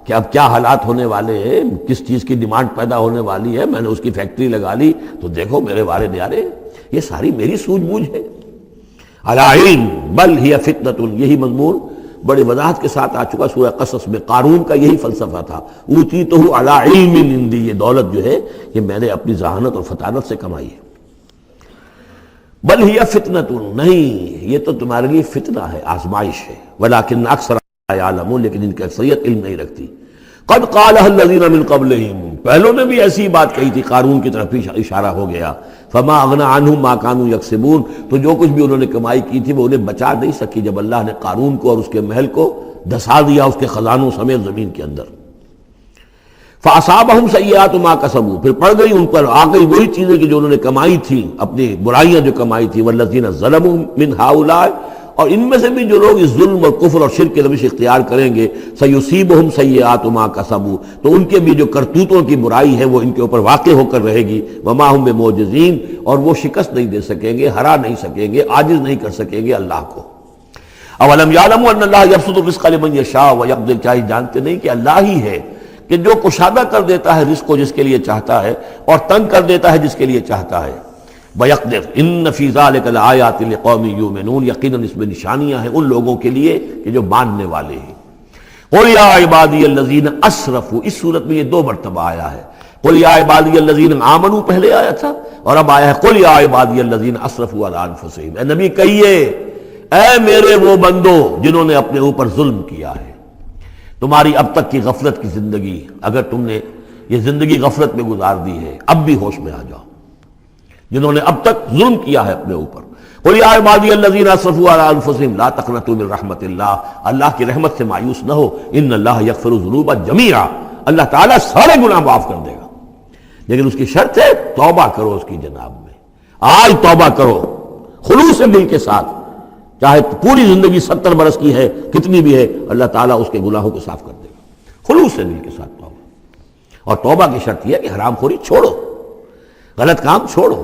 کہ اب کیا حالات ہونے والے ہیں، کس چیز کی ڈیمانڈ پیدا ہونے والی ہے، میں نے اس کی فیکٹری لگا لی تو دیکھو میرے وارے نیارے یہ ساری میری سوجھ بوجھ ہے. عَلَىٰ عِلْمٍ بَلْ هِيَ فِتْنَةٌ یہی مضمون بڑی وضاحت کے ساتھ آ چکا سورہ قصص میں. قارون کا یہی فلسفہ تھا، اوتیتہ علی علم عندی، یہ دولت جو ہے یہ میں نے اپنی ذہانت اور فطانت سے کمائی ہے. بل ہی فتنۃ نہیں، یہ تو تمہارے لیے فتنہ ہے، آزمائش ہے. ولکن اکثر لا یعلمون لیکن ان کی اکثریت علم نہیں رکھتی. قد قالها الذین من قبلہم پہلوں نے بھی ایسی بات کہی تھی، قارون کی طرف اشارہ ہو گیا. فما اغنی عنہم ما كانوا یکسبون تو جو کچھ بھی انہوں نے کمائی کی تھی وہ انہیں بچا نہیں سکی جب اللہ نے قارون کو اور اس کے محل کو دھسا دیا اس کے خزانوں سمیت زمین کے اندر. فاصابہم سیئات ما کسبوا پھر پڑ گئی ان پر، آ گئی وہی چیزیں کہ جو انہوں نے کمائی تھی، اپنی برائیاں جو کمائی تھی. والذین ظلموا من ہؤلاء اور ان میں سے بھی جو لوگ اس ظلم اور کفر اور شرک کے روش اختیار کریں گے سیصیبہم سیئات ما کسبوا تو ان کے بھی جو کرتوتوں کی برائی ہے وہ ان کے اوپر واقع ہو کر رہے گی. وما ہم بمعجزین اور وہ شکست نہیں دے سکیں گے، ہرا نہیں سکیں گے، عاجز نہیں کر سکیں گے اللہ کو. اولم یعلموا ان اللہ یبسط الرزق لمن یشاء ویقدر کیا جانتے نہیں کہ اللہ ہی ہے کہ جو کشادہ کر دیتا ہے رزق کو جس کے لیے چاہتا ہے اور تنگ کر دیتا ہے جس کے لیے چاہتا ہے. وَيَقْدِرْ إِنَّ فِي ذَلِكَ لَآيَاتٍ لِقَوْمٍ يُؤْمِنُونَ یقیناً اس میں نشانیاں ہیں ان لوگوں کے لیے کہ جو ماننے والے ہیں. قُلْ يَا عِبَادِيَ الَّذِينَ أَسْرَفُوا اس صورت میں یہ 2 مرتبہ آیا ہے. قُلْ يَا عِبَادِيَ الَّذِينَ آمَنُوا پہلے آیا تھا اور اب آیا ہے قُلْ يَا عِبَادِيَ الَّذِينَ أَسْرَفُوا عَلَىٰ أَنفُسِهِمْ. اے نبی کہیے اے میرے وہ بندو جنہوں نے اپنے اوپر ظلم کیا ہے. تمہاری اب تک کی غفلت کی زندگی، اگر تم نے یہ زندگی غفلت میں گزار دی ہے اب بھی ہوش میں آ جاؤ. جنہوں نے اب تک ظلم کیا ہے اپنے اوپر. قل یا عبادی الذین اسرفوا علی انفسہم لا تقنطوا من رحمت اللہ اللہ کی رحمت سے مایوس نہ ہو. ان اللہ یغفر الذنوب جمیعا اللہ تعالیٰ سارے گناہ معاف کر دے گا لیکن اس کی شرط ہے توبہ کرو اس کی جناب میں. آج توبہ کرو خلوص دل کے ساتھ، چاہے پوری زندگی 70 برس کی ہے کتنی بھی ہے اللہ تعالیٰ اس کے گناہوں کو صاف کر دے گا. خلوص سے دل کے ساتھ توبہ. اور توبہ کی شرط یہ ہے کہ حرام خوری چھوڑو، غلط کام چھوڑو،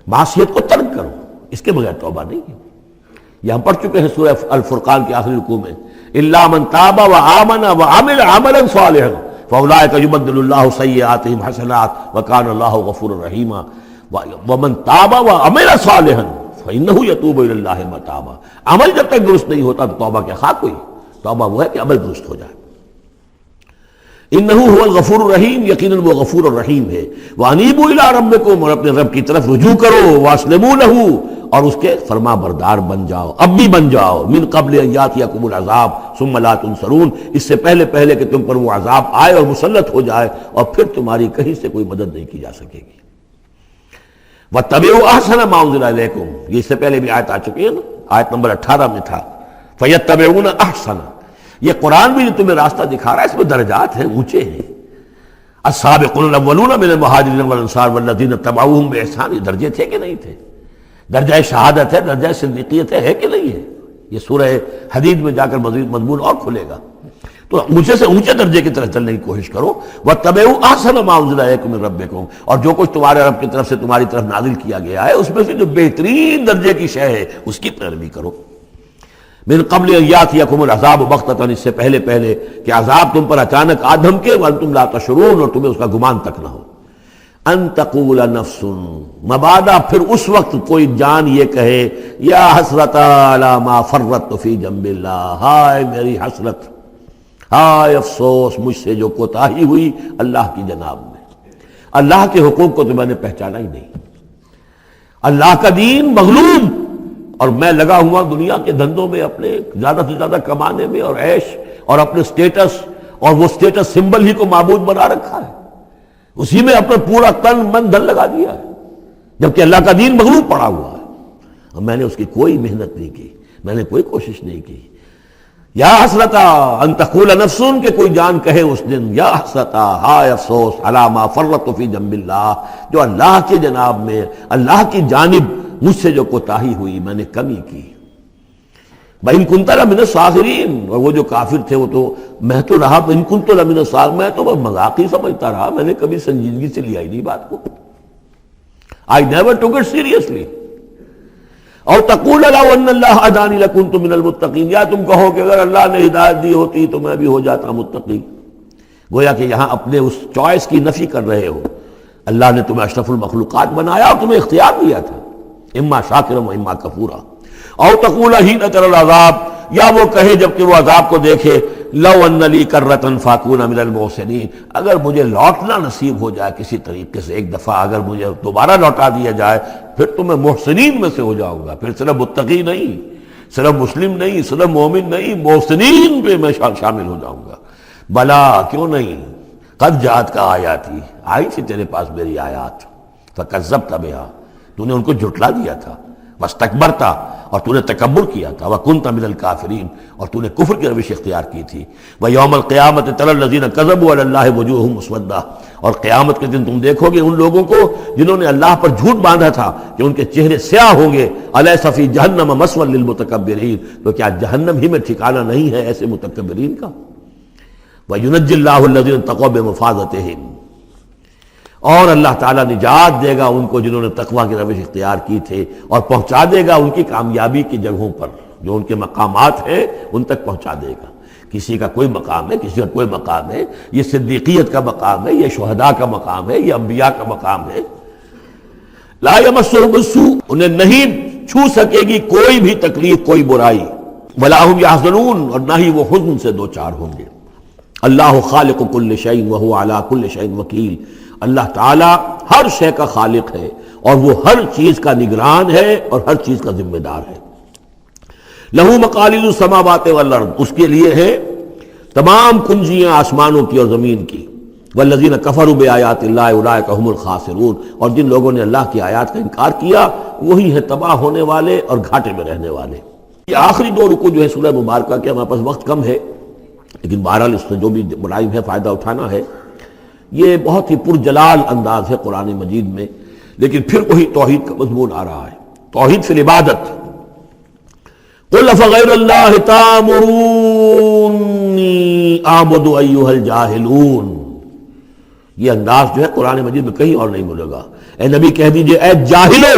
معصیت کو ترک کرو، اس کے بغیر توبہ نہیں ہے. یہ ہم پڑھ چکے ہیں سورہ الفرقان کے آخری رکوع میں الا من تاب وآمن وعمل عملا صالحا فاولئک یبدل اللہ سیئاتہم حسنات وکان اللہ غفورا رحیما. ومن تاب وعمل صالحا فإنہ یتوب الی اللہ متابا. عمل جب تک درست نہیں ہوتا تو توبہ کیا خاک ہوئی. توبہ وہ ہے کہ عمل درست ہو جائے. انہ هو الغفور الرحیم یقیناً وہ غفور الرحیم ہے. وانیبوا الی ربکم اور اپنے رب کی طرف رجوع کرو. واسلموا لہ اور اس کے فرما بردار بن جاؤ، اب بھی بن جاؤ. من قبل ان یاتیکم العذاب ثم لا تنصرون اس سے پہلے کہ تم پر وہ عذاب آئے اور مسلط ہو جائے اور پھر تمہاری کہیں سے کوئی مدد نہیں کی جا سکے گی. وَاتَّبِعُوا أَحْسَنَ مَا أُنزِلَ إِلَيْكُمْ یہ اس سے پہلے بھی آیت آ چکی ہے نا، آیت نمبر 18 میں تھا فَيَتَّبِعُونَ أَحْسَنَ. یہ قرآن بھی جو تمہیں راستہ دکھا رہا ہے اس میں درجات ہیں، اونچے ہیں. السابقون الاولون من المہاجرین والانصار والذین اتبعوہم بإحسان. یہ درجے تھے کہ نہیں تھے؟ درجہ شہادت ہے، درجہ صدیقیت ہے کہ نہیں ہے؟ یہ سورہ حدید میں جا کر مزید مضمون اور کھلے گا. تو اونچے سے اونچے درجے کی طرف چلنے کی کوشش کرو. وَاتَّبِعُوا أَحْسَنَ مَا أُنزِلَ إِلَيْكُم مِّن رَّبِّكُم اور جو کچھ تمہارے رب کی طرف سے تمہاری طرف نازل کیا گیا ہے اس میں سے جو بہترین درجے کی شے ہے اس کی پیروی کرو. من قبل ان یاتیکم العذاب بغتۃ اس سے پہلے کہ عذاب تم پر اچانک آ دھمکے وانتم لا تشعرون اور تمہیں اس کا گمان تک نہ ہو. ان تقول نفس مبادا پھر اس وقت کوئی جان یہ کہے یا حسرت علی ما فرطت فی جنب اللہ، ہائے میری حسرت، ہائے افسوس مجھ سے جو کوتاہی ہوئی اللہ کی جناب میں. اللہ کے حقوق کو تو میں نے پہچانا ہی نہیں. اللہ کا دین مغلوب اور میں لگا ہوا دنیا کے دھندوں میں اپنے زیادہ سے زیادہ کمانے میں اور عیش اور اپنے سٹیٹس اور وہ سٹیٹس سمبل ہی کو معبود بنا رکھا ہے. اسی میں اپنا پورا تن من دھن لگا دیا ہے جبکہ اللہ کا دین مغلوب پڑا ہوا ہے. اور میں نے اس کی کوئی محنت نہیں کی، میں نے کوئی کوشش نہیں کی. یا حسرتا ان تقول نفس کہ کوئی جان کہے اس دن یا حسرتا ہائے افسوس علی ما فرطت فی جنب اللہ جو اللہ کے جناب میں اللہ کی جانب مجھ سے جو کوتاہی ہوئی، میں نے کمی کی. بَإِن كُنتَ لَمِنَ الصَّاغِرِينَ، اور وہ جو کافر تھے وہ تو میں تو رہا بِإِن كُنتُ لَمِنَ الصَّاغِرِينَ، میں تو بس مذاق ہی سمجھتا رہا، میں نے کبھی سنجیدگی سے لیا ہی نہیں بات کو. I never took it seriously. اور تقول لو ان اللہ ہدانی لکنت من المتقین، یا تم کہو کہ اگر اللہ نے ہدایت دی ہوتی تو میں بھی ہو جاتا متقی. گویا کہ یہاں اپنے اس چوائس کی نفی کر رہے ہو. اللہ نے تمہیں اشرف المخلوقات بنایا اور تمہیں اختیار دیا تھا، اما شاکرا و اما کفورا. اور تقول حین تری العذاب، یا وہ کہے جب کہ وہ عذاب کو دیکھے، لو ان لی کرۃ فاکون من المحسنین، اگر مجھے لوٹنا نصیب ہو جائے کسی طریقے سے، ایک دفعہ اگر مجھے دوبارہ لوٹا دیا جائے، پھر تو میں محسنین میں سے ہو جاؤں گا. پھر صرف متقی نہیں، صرف مسلم نہیں، صرف مومن نہیں، محسنین پہ میں شامل ہو جاؤں گا. بلا، کیوں نہیں، قد جاءت کا آیاتی، آئی تھی تیرے پاس میری آیات، فکذبت بہا، تو نے ان کو جھٹلا دیا تھا، واستکبرت، اور تو نے تکبر کیا تھا، وکنت من الکافرین، اور تو نے کفر کی روش اختیار کی تھی. ویوم القیامت تری الذین کذبوا علی اللہ وجوہہم مسودہ، اور قیامت کے دن تم دیکھو گے ان لوگوں کو جنہوں نے اللہ پر جھوٹ باندھا تھا کہ ان کے چہرے سیاہ ہوں گے. الیس فی جہنم مثوی للمتکبرین، تو کیا جہنم ہی میں ٹھکانہ نہیں ہے ایسے متکبرین کا. وَيُنَجِّ اللَّهُ الَّذِينَ اتَّقَوْا بِمَفَازَتِهِمْ، اور اللہ تعالیٰ نجات دے گا ان کو جنہوں نے تقویٰ کی روش اختیار کی تھے، اور پہنچا دے گا ان کی کامیابی کی جگہوں پر، جو ان کے مقامات ہیں ان تک پہنچا دے گا. کسی کا کوئی مقام ہے، کسی کا کوئی مقام ہے، یہ صدیقیت کا مقام ہے، یہ شہداء کا مقام ہے، یہ انبیاء کا مقام ہے. لا یمسہم السوء، انہیں نہیں چھو سکے گی کوئی بھی تکلیف، کوئی برائی. ولا هم یحزنون، اور نہ ہی وہ حزن سے دوچار ہوں گے. اللہ خالق کل شیء وهو علی کل شیء وکیل، اللہ تعالیٰ ہر شے کا خالق ہے اور وہ ہر چیز کا نگران ہے اور ہر چیز کا ذمہ دار ہے. لہ مقالید السماوات والارض، اس کے لیے ہے تمام کنجیاں آسمانوں کی اور زمین کی. والذین کفروا بآیات اللہ اولئک هم الخاسرون، اور جن لوگوں نے اللہ کی آیات کا انکار کیا وہی ہیں تباہ ہونے والے اور گھاٹے میں رہنے والے. یہ آخری دو رکوع جو ہے سورہ مبارکہ کے، ہمارے پاس وقت کم ہے لیکن بہرحال اس سے جو بھی ملائم ہے فائدہ اٹھانا ہے. یہ بہت ہی پرجلال انداز ہے قرآن مجید میں، لیکن پھر وہی توحید کا مضمون آ رہا ہے، توحید فی العبادت. قل فغیر اللہ تامرونی اعبد ایھا الجاہلون، یہ انداز جو ہے قرآن مجید میں کہیں اور نہیں ملے گا. اے نبی کہہ دیجئے، اے جاہلو،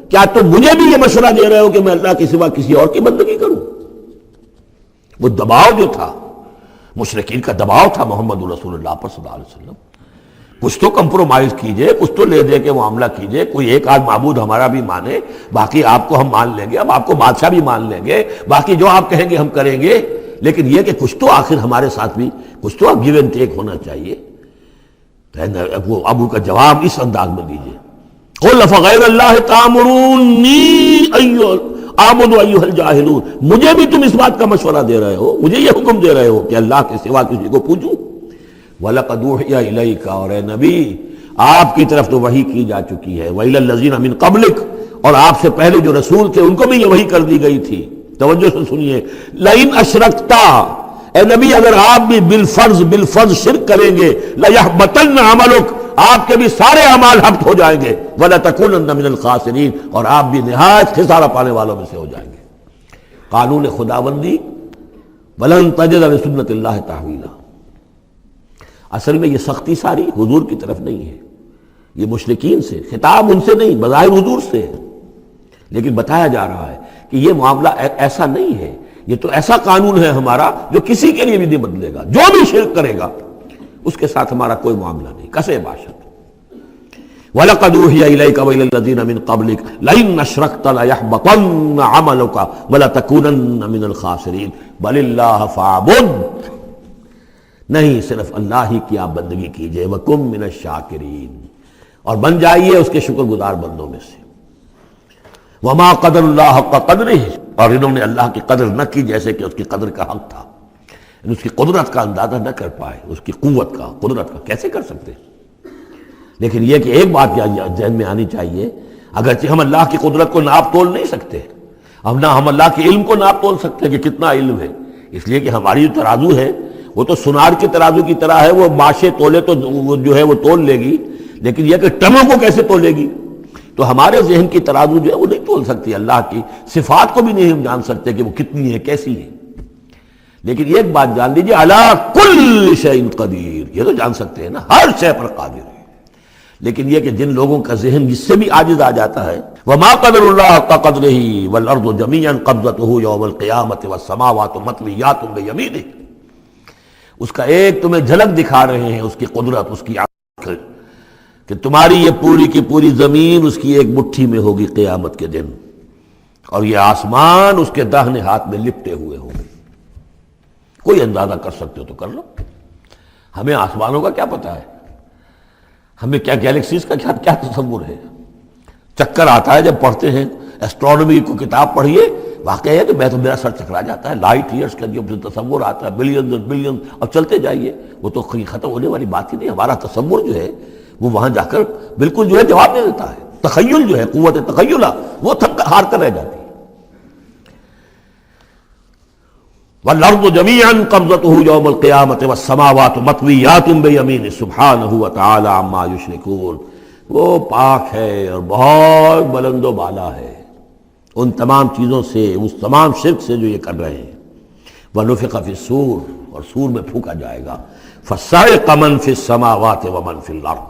کیا تم مجھے بھی یہ مشورہ دے رہے ہو کہ میں اللہ کے سوا کسی اور کی بندگی کروں؟ وہ دباؤ جو تھا، مشرکین کا دباؤ تھا محمد رسول اللہ پر صلی اللہ علیہ وسلم. کچھ تو کمپرومائز کیجئے، کچھ تو لے دے کے معاملہ کیجئے، کوئی ایک آدھ معبود ہمارا بھی مانے، باقی آپ کو ہم مان لیں گے، اب آپ کو بادشاہ بھی مان لیں گے، باقی جو آپ کہیں گے ہم کریں گے، لیکن یہ کہ کچھ تو آخر ہمارے ساتھ بھی کچھ تو گیو اینڈ ٹیک ہونا چاہیے. وہ ابو کا جواب اس انداز میں دیجئے، قل فغیر اللہ تامرونی اعبد ایھا الجاہلون، مجھے بھی تم اس بات کا مشورہ دے رہے ہو، مجھے یہ حکم دے رہے ہو کہ اللہ کے سوا کسی کو پوجوں. وَلَقَدْ أُوحِيَ إِلَيْكَ، اور اے نبی آپ کی طرف تو وحی کی جا چکی ہے، وَإِلَى الَّذِينَ مِن قَبْلِكَ، اور آپ سے پہلے جو رسول تھے ان کو بھی یہ وحی کر دی گئی تھی. توجہ سے سنیے، لَئِنْ أَشْرَكْتَ، اے نبی اگر آپ بھی بالفرض شرک کریں گے، لَيَحْبَطَنَّ عَمَلُكَ، آپ کے بھی سارے اعمال حبط ہو جائیں گے، وَلَتَكُونَنَّ مِنَ الْخَاسِرِينَ، اور آپ بھی نہایت خسارہ پانے والوں میں سے ہو جائیں گے. قانون خداوندی، وَلَن تَجِدَ لِسُنَّتِ اللَّهِ تَحْوِيلًا. اصل میں یہ سختی ساری حضور کی طرف نہیں ہے، یہ مشرکین سے، خطاب ان سے نہیں، بظاہر حضور سے ہے، لیکن بتایا جا رہا ہے کہ یہ معاملہ ایسا نہیں ہے، یہ تو ایسا قانون ہے ہمارا جو کسی کے لیے بھی نہیں بدلے گا. جو بھی شرک کرے گا اس کے ساتھ ہمارا کوئی معاملہ نہیں، کسے باشد. وَلَقَدْ أُوحِيَ إِلَيْكَ وَإِلَى الَّذِينَ مِن قَبْلِكَ لَئِنْ أَشْرَكْتَ لَيَحْبَطَنَّ عَمَلُكَ وَلَتَكُونَنَّ مِنَ الْخَاسِرِينَ بَلِ اللَّهَ فَاعْبُدْ، نہیں صرف اللہ ہی کی آپ بندگی کیجئے، وَكُن مِنَ الشَّاكِرِينَ، اور بن جائیے اس کے شکر گزار بندوں میں سے. وَمَا قَدَرُ اللَّهَ حَقَّ قَدْرِهِ، اور انہوں نے اللہ کی قدر نہ کی جیسے کہ اس کی قدر کا حق تھا، اس کی قدرت کا اندازہ نہ کر پائے، اس کی قوت کا، قدرت کا کیسے کر سکتے. لیکن یہ کہ ایک بات ذہن میں آنی چاہیے، اگرچہ ہم اللہ کی قدرت کو ناپ تول نہیں سکتے، ہم اللہ کے علم کو ناپ تول سکتے ہیں کہ کتنا علم ہے، اس لیے کہ ہماری جو ترازو ہے وہ تو سونار کے ترازو کی طرح ہے، وہ ماشے تولے تو وہ جو ہے وہ تول لے گی، لیکن یہ کہ ٹنوں کو کیسے تولے گی. تو ہمارے ذہن کی ترازو جو ہے وہ نہیں تول سکتی اللہ کی صفات کو بھی نہیں ہم جان سکتے کہ وہ کتنی ہے کیسی ہے. لیکن ایک بات جان لیجیے علی کل شیء قدیر، یہ تو جان سکتے ہیں نا ہر شے پر قادر ہے. لیکن یہ کہ جن لوگوں کا ذہن اس سے بھی عاجز آ جاتا ہے، وما قدر اللہ حق قدرہ والارض جمیعا قبضتہ یوم القیامۃ والسماوات مطویات بیمینہ، اس کا ایک تمہیں جھلک دکھا رہے ہیں اس کی قدرت، اس کی عظمت، کہ تمہاری یہ پوری کی پوری زمین اس کی ایک مٹھی میں ہوگی قیامت کے دن، اور یہ آسمان اس کے داہنے ہاتھ میں لپٹے ہوئے ہوں گے. کوئی اندازہ کر سکتے ہو تو کر لو. ہمیں آسمانوں کا کیا پتہ ہے، ہمیں کیا گیلیکسیز کا کیا تصور ہے. چکر آتا ہے جب پڑھتے ہیں ایسٹرونومی کو کتاب پڑھیے، واقعہ ہے کہ میں تو میرا سر چکرا جاتا ہے. لائٹ ایئرس کا جو تصور آتا ہے بلینز اور بلینز، اور چلتے جائیے، وہ تو ختم ہونے والی بات ہی نہیں. ہمارا تصور جو ہے وہ وہاں جا کر بالکل جو ہے جواب نہیں دیتا ہے. تخیل جو ہے، قوت تخیلہ، وہ تھک ہار کر رہ جاتی ہے. وَالْأَرْضُ جَمِيعًا قَبْضَتُهُ يَوْمَ الْقِيَامَةِ وَالسَّمَاوَاتُ مَطْوِيَّاتٌ بِيَمِينِهِ سُبْحَانَهُ وَتَعَالَى عَمَّا يُشْرِكُونَ. وہ پاک ہے اور بہت بلند و بالا ہے ان تمام چیزوں سے، اس تمام شرک سے جو یہ کر رہے ہیں. وَنُفِخَ فِي الصُّورِ، اور سور میں پھونکا جائے گا. فَصَعِقَ مَن فِي السَّمَاوَاتِ وَمَن فِي الْأَرْضِ،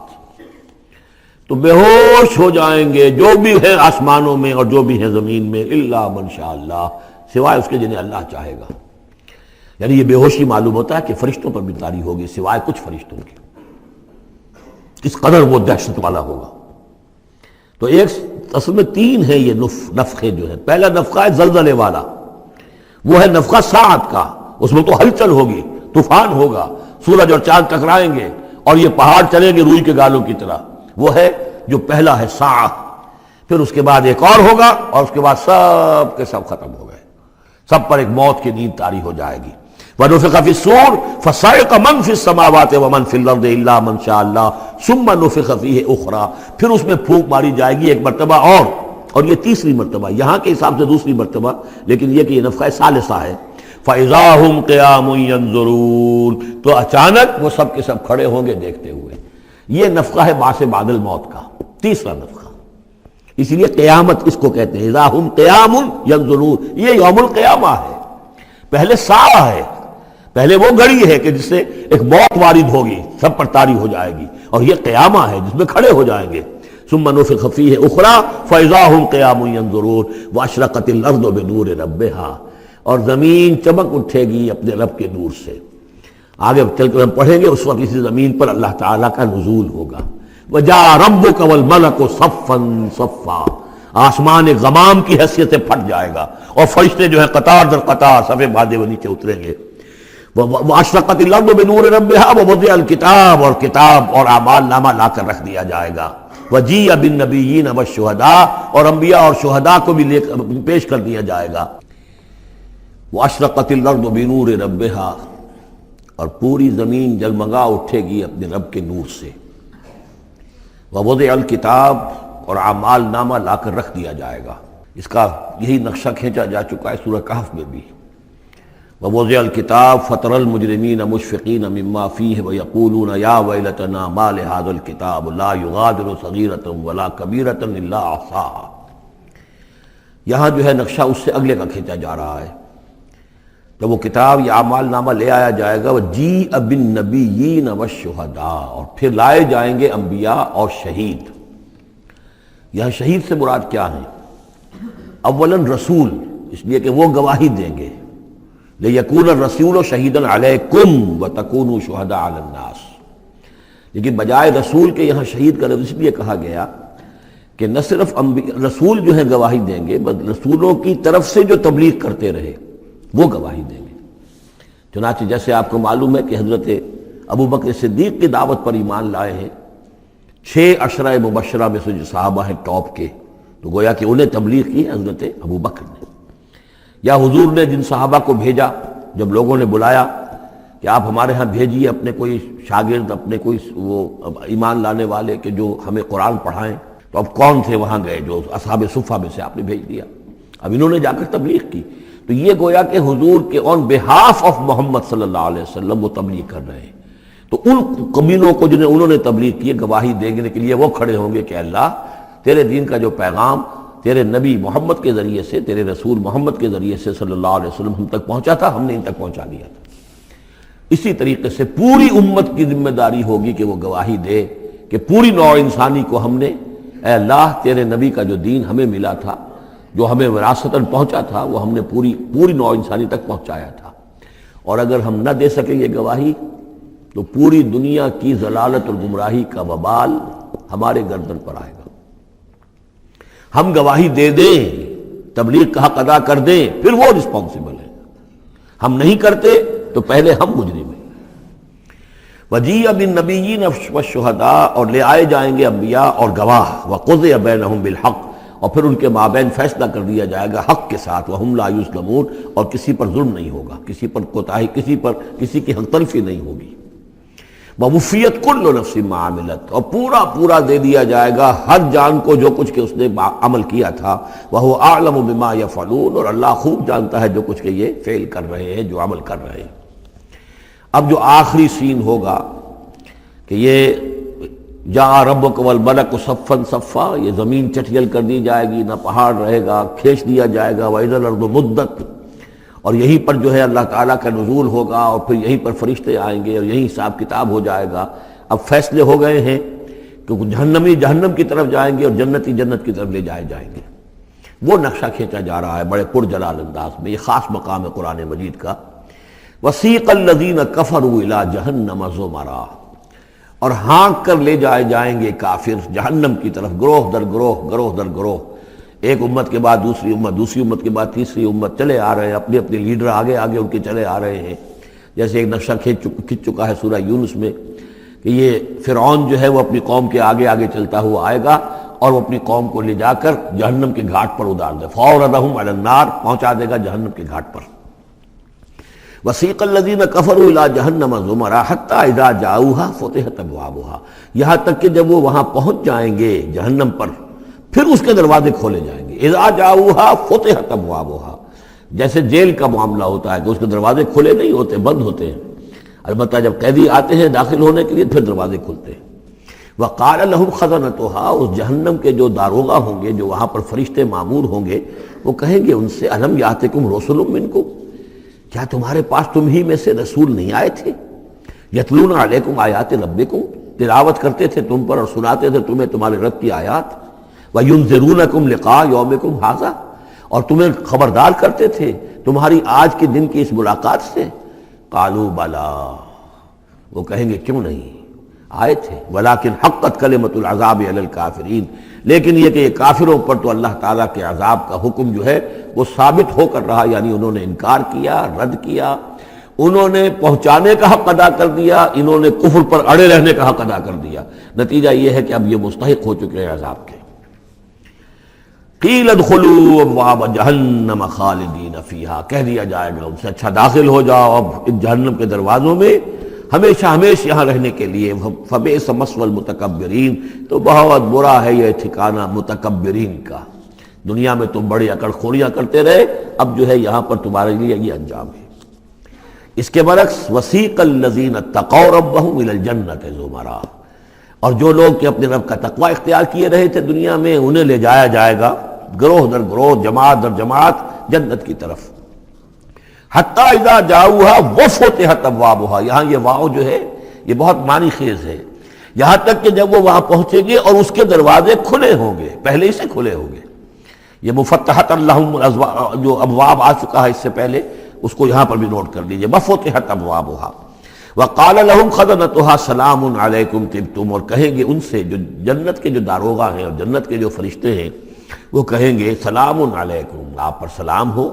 تو بے ہوش ہو جائیں گے جو بھی ہے آسمانوں میں اور جو بھی ہے زمین میں، الا من شاء اللہ، سوائے اس کے جنہیں اللہ چاہے گا. یعنی یہ بے ہوشی معلوم ہوتا ہے کہ فرشتوں پر بھی طاری ہوگی سوائے کچھ فرشتوں کے، اس قدر وہ دہشت والا ہوگا. تو ایک اصل میں تین ہے یہ نفخے جو ہے. پہلا نفخہ ہے زلزلے والا، وہ ہے نفخہ ساعت کا، اس میں تو ہلچل ہوگی، طوفان ہوگا، سورج اور چاند ٹکرائیں گے اور یہ پہاڑ چلیں گے روئی کے گالوں کی طرح. وہ ہے جو پہلا ہے ساعت. پھر اس کے بعد ایک اور ہوگا، اور اس کے بعد سب کے سب ختم ہو گئے، سب پر ایک موت کی نیند طاری ہو جائے گی. وَنُفِخَ فِي الصُّورِ فَصَعِقَ مَن فِي السَّمَاوَاتِ وَمَن فِي الْأَرْضِ إِلَّا مَن شَاءَ اللَّهُ ثُمَّ نُفِخَ فِيهِ أُخْرَىٰ، پھر اس میں پھونک ماری جائے گی ایک مرتبہ اور یہ تیسری مرتبہ، یہاں کے حساب سے دوسری مرتبہ، لیکن یہ کہ یہ نفخہ ثالثہ ہے. فَإِذَا هُمْ قِيَامٌ يَنظُرُونَ، تو اچانک وہ سب کے سب کھڑے ہوں گے دیکھتے ہوئے. یہ نفخہ ہے بعث بعد الموت کا تیسرا نفخہ، اسی لیے قیامت اس کو کہتے ہیں. اذا ہم قیام ینظرون، یہ یوم القیامہ ہے. پہلے ساعہ ہے، پہلے وہ گھڑی ہے کہ جس سے ایک موت وارد ہوگی، سب پر طاری ہو جائے گی، اور یہ قیامہ ہے جس میں کھڑے ہو جائیں گے. ثم نفخ فیہ اخری فاذا ہم قیام ینظرون واشرقت الارض بنور ربها، اور زمین چمک اٹھے گی اپنے رب کے نور سے. آگے چل کر ہم پڑھیں گے، اس وقت اسی زمین پر اللہ تعالیٰ کا نزول ہوگا. وَجَاءَ رَبُّكَ وَالْمَلَكُ صَفًّا صَفًّا، آسمان غمام کی حیثیت سے پھٹ جائے گا، اور فرشتے جو ہے قطار در قطار صفے باندھے ہوئے نیچے اتریں گے. وَأَشْرَقَتِ الْأَرْضُ بِنُورِ رَبِّهَا وَوُضِعَ الْكِتَابُ، اور کتاب اور اعمال نامہ لا کر رکھ دیا جائے گا. وَجِيءَ بِالنَّبِيِّينَ وَالشُّهَدَاءِ، اور انبیاء اور شہداء کو بھی پیش کر دیا جائے گا. وَأَشْرَقَتِ الْأَرْضُ بِنُورِ رَبِّهَا، اور پوری زمین جگمگا اٹھے گی اپنے رب کے نور سے. وَوُضِعَ الْكِتَابُ، اور اعمال نامہ لا کر رکھ دیا جائے گا. اس کا یہی نقشہ کھینچا جا چکا ہے سورہ کہف میں بھی. وَوُضِعَ الْكِتَابُ فَتَرَى الْمُجْرِمِينَ مُشْفِقِينَ مِمَّا فِيهِ وَيَقُولُونَ يَا وَيْلَتَنَا مَا لِهَذَا الْكِتَابِ لَا يُغَادِرُ صَغِيرَةً وَلَا كَبِيرَةً إِلَّا أَحْصَاهَا. یہاں جو ہے نقشہ اس سے اگلے کا کھینچا جا رہا ہے. جب وہ کتاب یا اعمال نامہ لے آیا جائے گا، وَجِيءَ بِالنَّبِيِّينَ وَالشُّهَدَاءِ، اور پھر لائے جائیں گے انبیاء اور شہید. یہاں شہید سے مراد کیا ہے؟ اولاً رسول، اس لیے کہ وہ گواہی دیں گے. لِيَكُونَ الرَّسُولُ شَهِيدًا عَلَيْكُمْ وَتَكُونُوا شُهَدَاءَ عَلَى النَّاسِ. لیکن بجائے رسول کے یہاں شہید کا لفظ اس لیے کہا گیا کہ نہ صرف رسول جو ہے گواہی دیں گے، بلکہ رسولوں کی طرف سے جو تبلیغ کرتے رہے وہ گواہی دیں گے. چنانچہ جیسے آپ کو معلوم ہے کہ حضرت ابوبکر صدیق کی دعوت پر ایمان لائے ہیں 6 عشرہ مبشرہ میں سے جو صحابہ ہیں ٹاپ کے، تو گویا کہ انہیں تبلیغ کی حضرت ابوبکر نے. یا حضور نے جن صحابہ کو بھیجا، جب لوگوں نے بلایا کہ آپ ہمارے ہاں بھیجیے اپنے کوئی شاگرد، اپنے کوئی وہ ایمان لانے والے کہ جو ہمیں قرآن پڑھائیں، تو اب کون تھے وہاں گئے؟ جو اصحاب صفہ میں سے آپ نے بھیج دیا. اب انہوں نے جا کر تبلیغ کی. تو یہ گویا کہ حضور کے آن بہاف آف محمد صلی اللہ علیہ وسلم وہ تبلیغ کر رہے ہیں. تو ان قبیلوں کو جنہیں انہوں نے تبلیغ کی گواہی دینے کے لیے وہ کھڑے ہوں گے کہ اللہ تیرے دین کا جو پیغام تیرے نبی محمد کے ذریعے سے، تیرے رسول محمد کے ذریعے سے صلی اللہ علیہ وسلم ہم تک پہنچا تھا، ہم نے ان تک پہنچا دیا تھا۔ اسی طریقے سے پوری امت کی ذمہ داری ہوگی کہ وہ گواہی دے کہ پوری نوع انسانی کو ہم نے، اے اللہ تیرے نبی کا جو دین ہمیں ملا تھا، جو ہمیں وراثتاً پہنچا تھا، وہ ہم نے پوری نوع انسانی تک پہنچایا تھا، اور اگر ہم نہ دے سکیں یہ گواہی تو پوری دنیا کی ضلالت اور گمراہی کا وبال ہمارے گردن پر آئے گا۔ ہم گواہی دے دیں، تبلیغ کا حق ادا کر دیں، پھر وہ رسپانسبل ہے، ہم نہیں کرتے تو پہلے ہم مجرم ہیں۔ وَجِيءَ بِالنَّبِيِّينَ وَالشُّهَدَاءِ، اور لے آئے جائیں گے انبیاء اور گواہ، وَقُضِيَ بَيْنَهُم بِالْحَقِّ، اور پھر ان کے مابین فیصلہ کر دیا جائے گا حق کے ساتھ، وَهُمْ لَا يُظْلَمُونَ، اور کسی پر ظلم نہیں ہوگا، کسی پر کوتاہی، کسی کی حق تلفی نہیں ہوگی۔ وَوُفِّيَتْ كُلُّ نَفْسٍ مَّا عَمِلَتْ، اور پورا دے دیا جائے گا ہر جان کو جو کچھ کہ اس نے عمل کیا تھا، وَهُوَ أَعْلَمُ بِمَا يَفْعَلُونَ، اور اللہ خوب جانتا ہے جو کچھ کہ یہ فعل کر رہے ہیں، جو عمل کر رہے ہیں۔ اب جو آخری سین ہوگا کہ یہ جاء ربک والملک صفا صفا، یہ زمین چٹیل کر دی جائے گی، نہ پہاڑ رہے گا، کھینچ دیا جائے گا، وَإِذَا الْأَرْضُ مُدَّتْ، اور یہیں پر جو ہے اللہ تعالیٰ کا نزول ہوگا، اور پھر یہیں پر فرشتے آئیں گے اور یہیں حساب کتاب ہو جائے گا۔ اب فیصلے ہو گئے ہیں کہ جہنمی جہنم کی طرف جائیں گے اور جنتی جنت کی طرف لے جائیں گے۔ وہ نقشہ کھینچا جا رہا ہے بڑے پرجلال انداز میں، یہ خاص مقام ہے قرآن مجید کا۔ وَسِيقَ الَّذِينَ كَفَرُوا إِلَىٰ جَهَنَّمَ زُمَرًا، اور ہانک کر لے جائیں گے کافر جہنم کی طرف، گروہ در گروہ، ایک امت کے بعد دوسری امت کے بعد تیسری امت، چلے آ رہے ہیں، اپنے لیڈر آگے ان کے چلے آ رہے ہیں۔ جیسے ایک نقشہ کھنچ چکا ہے سورہ یونس میں کہ یہ فرعون جو ہے وہ اپنی قوم کے آگے چلتا ہوا آئے گا اور وہ اپنی قوم کو لے جا کر جہنم کے گھاٹ پر اتار دے، فَأَوْرَدَهُمْ عَلَى النَّارِ، پہنچا دے گا جہنم کے گھاٹ پر۔ وَسِيقَ الَّذِينَ كَفَرُوا إِلَىٰ جَهَنَّمَ زُمَرًا حَتَّىٰ إِذَا جَاءُوهَا فُتِحَتْ أَبْوَابُهَا، یہاں تک کہ جب وہ وہاں پہنچ جائیں گے جہنم پر، پھر اس کے دروازے کھولے جائیں گے۔ اذا جاؤها فتحت ابوابها، جیسے جیل کا معاملہ ہوتا ہے کہ اس کے دروازے کھلے نہیں ہوتے، بند ہوتے ہیں، البتہ جب قیدی آتے ہیں داخل ہونے کے لیے پھر دروازے کھلتے ہیں۔ وقال لهم خزنتها، اس جہنم کے جو داروغہ ہوں گے، جو وہاں پر فرشتے مامور ہوں گے، وہ کہیں گے ان سے الم یاتکم رسل منکم، کیا تمہارے پاس تم ہی میں سے رسول نہیں آئے تھے؟ یتلون علیکم آیات ربکم، تلاوت کرتے تھے تم پر اور سناتے تھے تمہیں تمہارے رب کی آیات، وَيُنذِرُونَكُمْ لِقَاءَ يَوْمِكُمْ هَٰذَا، اور تمہیں خبردار کرتے تھے تمہاری آج کے دن کی اس ملاقات سے۔ قَالُوا بَلَىٰ، وہ کہیں گے کیوں نہیں، آئے تھے، وَلَٰكِنْ حَقَّتْ كَلِمَةُ الْعَذَابِ عَلَى الْكَافِرِينَ، لیکن یہ کہ یہ کافروں پر تو اللہ تعالیٰ کے عذاب کا حکم جو ہے وہ ثابت ہو کر رہا، یعنی انہوں نے انکار کیا، رد کیا، انہوں نے پہنچانے کا حق ادا کر دیا، انہوں نے کفر پر اڑے رہنے کا حق ادا کر دیا۔ نتیجہ یہ ہے کہ اب یہ مستحق ہو چکے ہیں عذاب کے۔ قیل ادخلوا ابواب جہنم خالدین فیہا، کہہ دیا جائے گا ان سے اچھا داخل ہو جاؤ اب ان جہنم کے دروازوں میں، ہمیشہ یہاں رہنے کے لیے۔ فبئس مثوى المتکبرین، تو بہت برا ہے یہ ٹھکانہ متکبرین کا، دنیا میں تم بڑی اکڑ خوریاں کرتے رہے، اب جو ہے یہاں پر تمہارے لیے یہ انجام ہے۔ اس کے برعکس وسیق الذین اتقوا ربهم الى الجنۃ زمرا، اور جو لوگ کہ اپنے رب کا تقوی اختیار کیے رہے تھے دنیا میں، انہیں لے جایا جائے گا گروہ در گروہ، جماعت در جماعت جنت کی طرف۔ حتی اذا جاؤها وفتحت ابوابها، یہاں یہ واو جو ہے یہ بہت معنی خیز ہے، یہاں تک کہ جب وہ وہاں پہنچیں گے اور اس کے دروازے کھلے ہوں گے، پہلے ہی سے کھلے ہوں گے۔ یہ مفتحت اللہم جو ابواب آ چکا ہے اس سے پہلے، اس کو یہاں پر بھی نوٹ کر لیجئے، وفتحت ابوابها وقال لهم خزنتها سلام علیکم طبتم، اور کہیں گے ان سے جو جنت کے جو داروغہ ہیں اور جنت کے جو فرشتے ہیں، وہ کہیں گے سلام علیکم، آپ پر سلام ہو،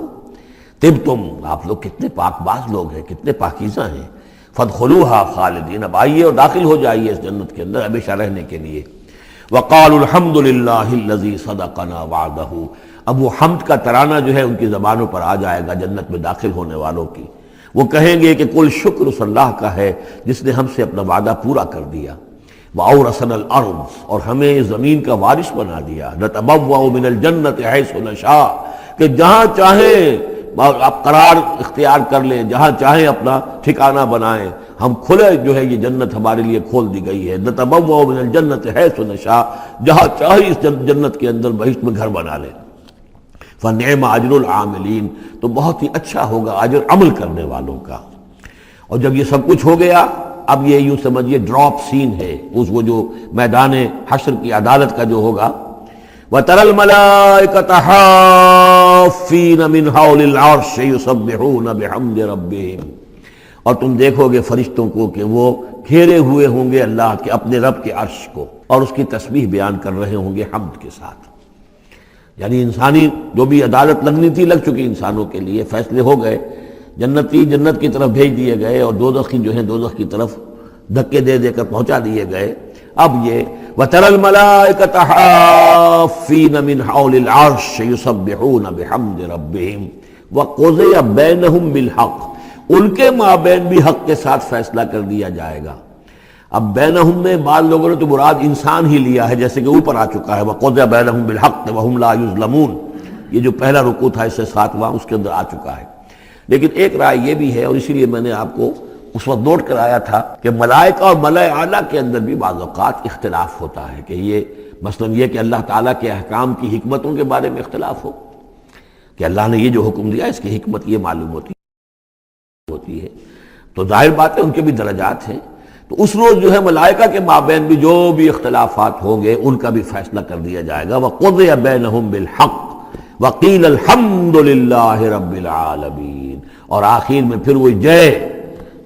طبتم، آپ لوگ کتنے پاک باز لوگ ہیں، کتنے پاکیزہ ہیں، فادخلوها خالدین، اب آئیے اور داخل ہو جائیے اس جنت کے اندر ہمیشہ رہنے کے لیے۔ وقالوا الحمد للہ الذی صدقنا وعدہ، اب وہ حمد کا ترانہ جو ہے ان کی زبانوں پر آ جائے گا جنت میں داخل ہونے والوں کی، وہ کہیں گے کہ کل شکر اس اللہ کا ہے جس نے ہم سے اپنا وعدہ پورا کر دیا، وَأَوْرَثَنَا الْأَرْضَ، اور ہمیں زمین کا وارث بنا دیا، نَتَبَوَّأُ مِنَ الْجَنَّةِ حَيْثُ نَشَاءُ، کہ جہاں چاہیں آپ قرار اختیار کر لیں، جہاں چاہیں اپنا ٹھکانہ بنائیں، ہم کھلے جو ہے یہ جنت ہمارے لیے کھول دی گئی ہے، نتبوأ من الجنت حیث نشاء، جہاں چاہے اس جنت کے اندر بہشت میں گھر بنا لیں۔ فنعم اجر العاملین، تو بہت ہی اچھا ہوگا اجر عمل کرنے والوں کا۔ اور جب یہ سب کچھ ہو گیا، اب یہ یوں سمجھیے ڈراپ سین ہے، اس وہ جو میدان حشر کی عدالت کا جو ہوگا، وَتَرَى الْمَلَائِكَةَ حَافِّينَ مِنْ حَوْلِ الْعَرْشِ يُسَبِّحُونَ بِحَمْدِ رَبِّهِمْ، اور تم دیکھو گے فرشتوں کو کہ وہ گھیرے ہوئے ہوں گے اللہ کے اپنے رب کے عرش کو، اور اس کی تسبیح بیان کر رہے ہوں گے حمد کے ساتھ۔ یعنی انسانی جو بھی عدالت لگنی تھی لگ چکی، انسانوں کے لیے فیصلے ہو گئے، جنتی جنت کی طرف بھیج دیے گئے اور دوزخی جو ہیں دوزخ کی طرف دھکے دے دے کر پہنچا دیے گئے۔ اب یہ وَتَرَى الْمَلَائِكَةَ حَافِّينَ مِنْ حَوْلِ الْعَرْشِ يُسَبِّحُونَ بِحَمْدِ رَبِّهِمْ وَقُضِيَ بَيْنَهُمْ بِالْحَقِّ، ان کے مابین بھی حق کے ساتھ فیصلہ کر دیا جائے گا۔ اب بینہم میں بعض لوگوں نے تو مراد انسان ہی لیا ہے، جیسے کہ اوپر آ چکا ہے وَقُضِيَ بَيْنَهُمْ بِالْحَقِّ وَهُمْ لَا يُظْلَمُونَ، یہ جو پہلا رکوع تھا اس سے 7واں اس کے اندر آ چکا ہے۔ لیکن ایک رائے یہ بھی ہے، اور اسی لیے میں نے آپ کو اس وقت نوٹ کرایا تھا کہ ملائکہ اور ملائے اعلیٰ کے اندر بھی بعض اوقات اختلاف ہوتا ہے، کہ یہ مثلا یہ کہ اللہ تعالیٰ کے احکام کی حکمتوں کے بارے میں اختلاف ہو، کہ اللہ نے یہ جو حکم دیا اس کی حکمت یہ معلوم ہوتی ہے، تو ظاہر بات ہے ان کے بھی درجات ہیں۔ تو اس روز جو ہے ملائکہ کے مابین بھی جو بھی اختلافات ہوں گے ان کا بھی فیصلہ کر دیا جائے گا۔ وَقُضِيَ بَيْنَهُمْ بِالْحَقِّ وَقِيلَ الْحَمْدُ لِلَّهِ رَبِّ الْعَالَمِينَ، اور آخر میں پھر وہ جے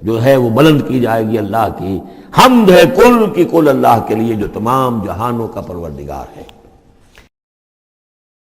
جو ہے وہ بلند کی جائے گی اللہ کی، حمد ہے کل کی کل اللہ کے لیے جو تمام جہانوں کا پروردگار ہے۔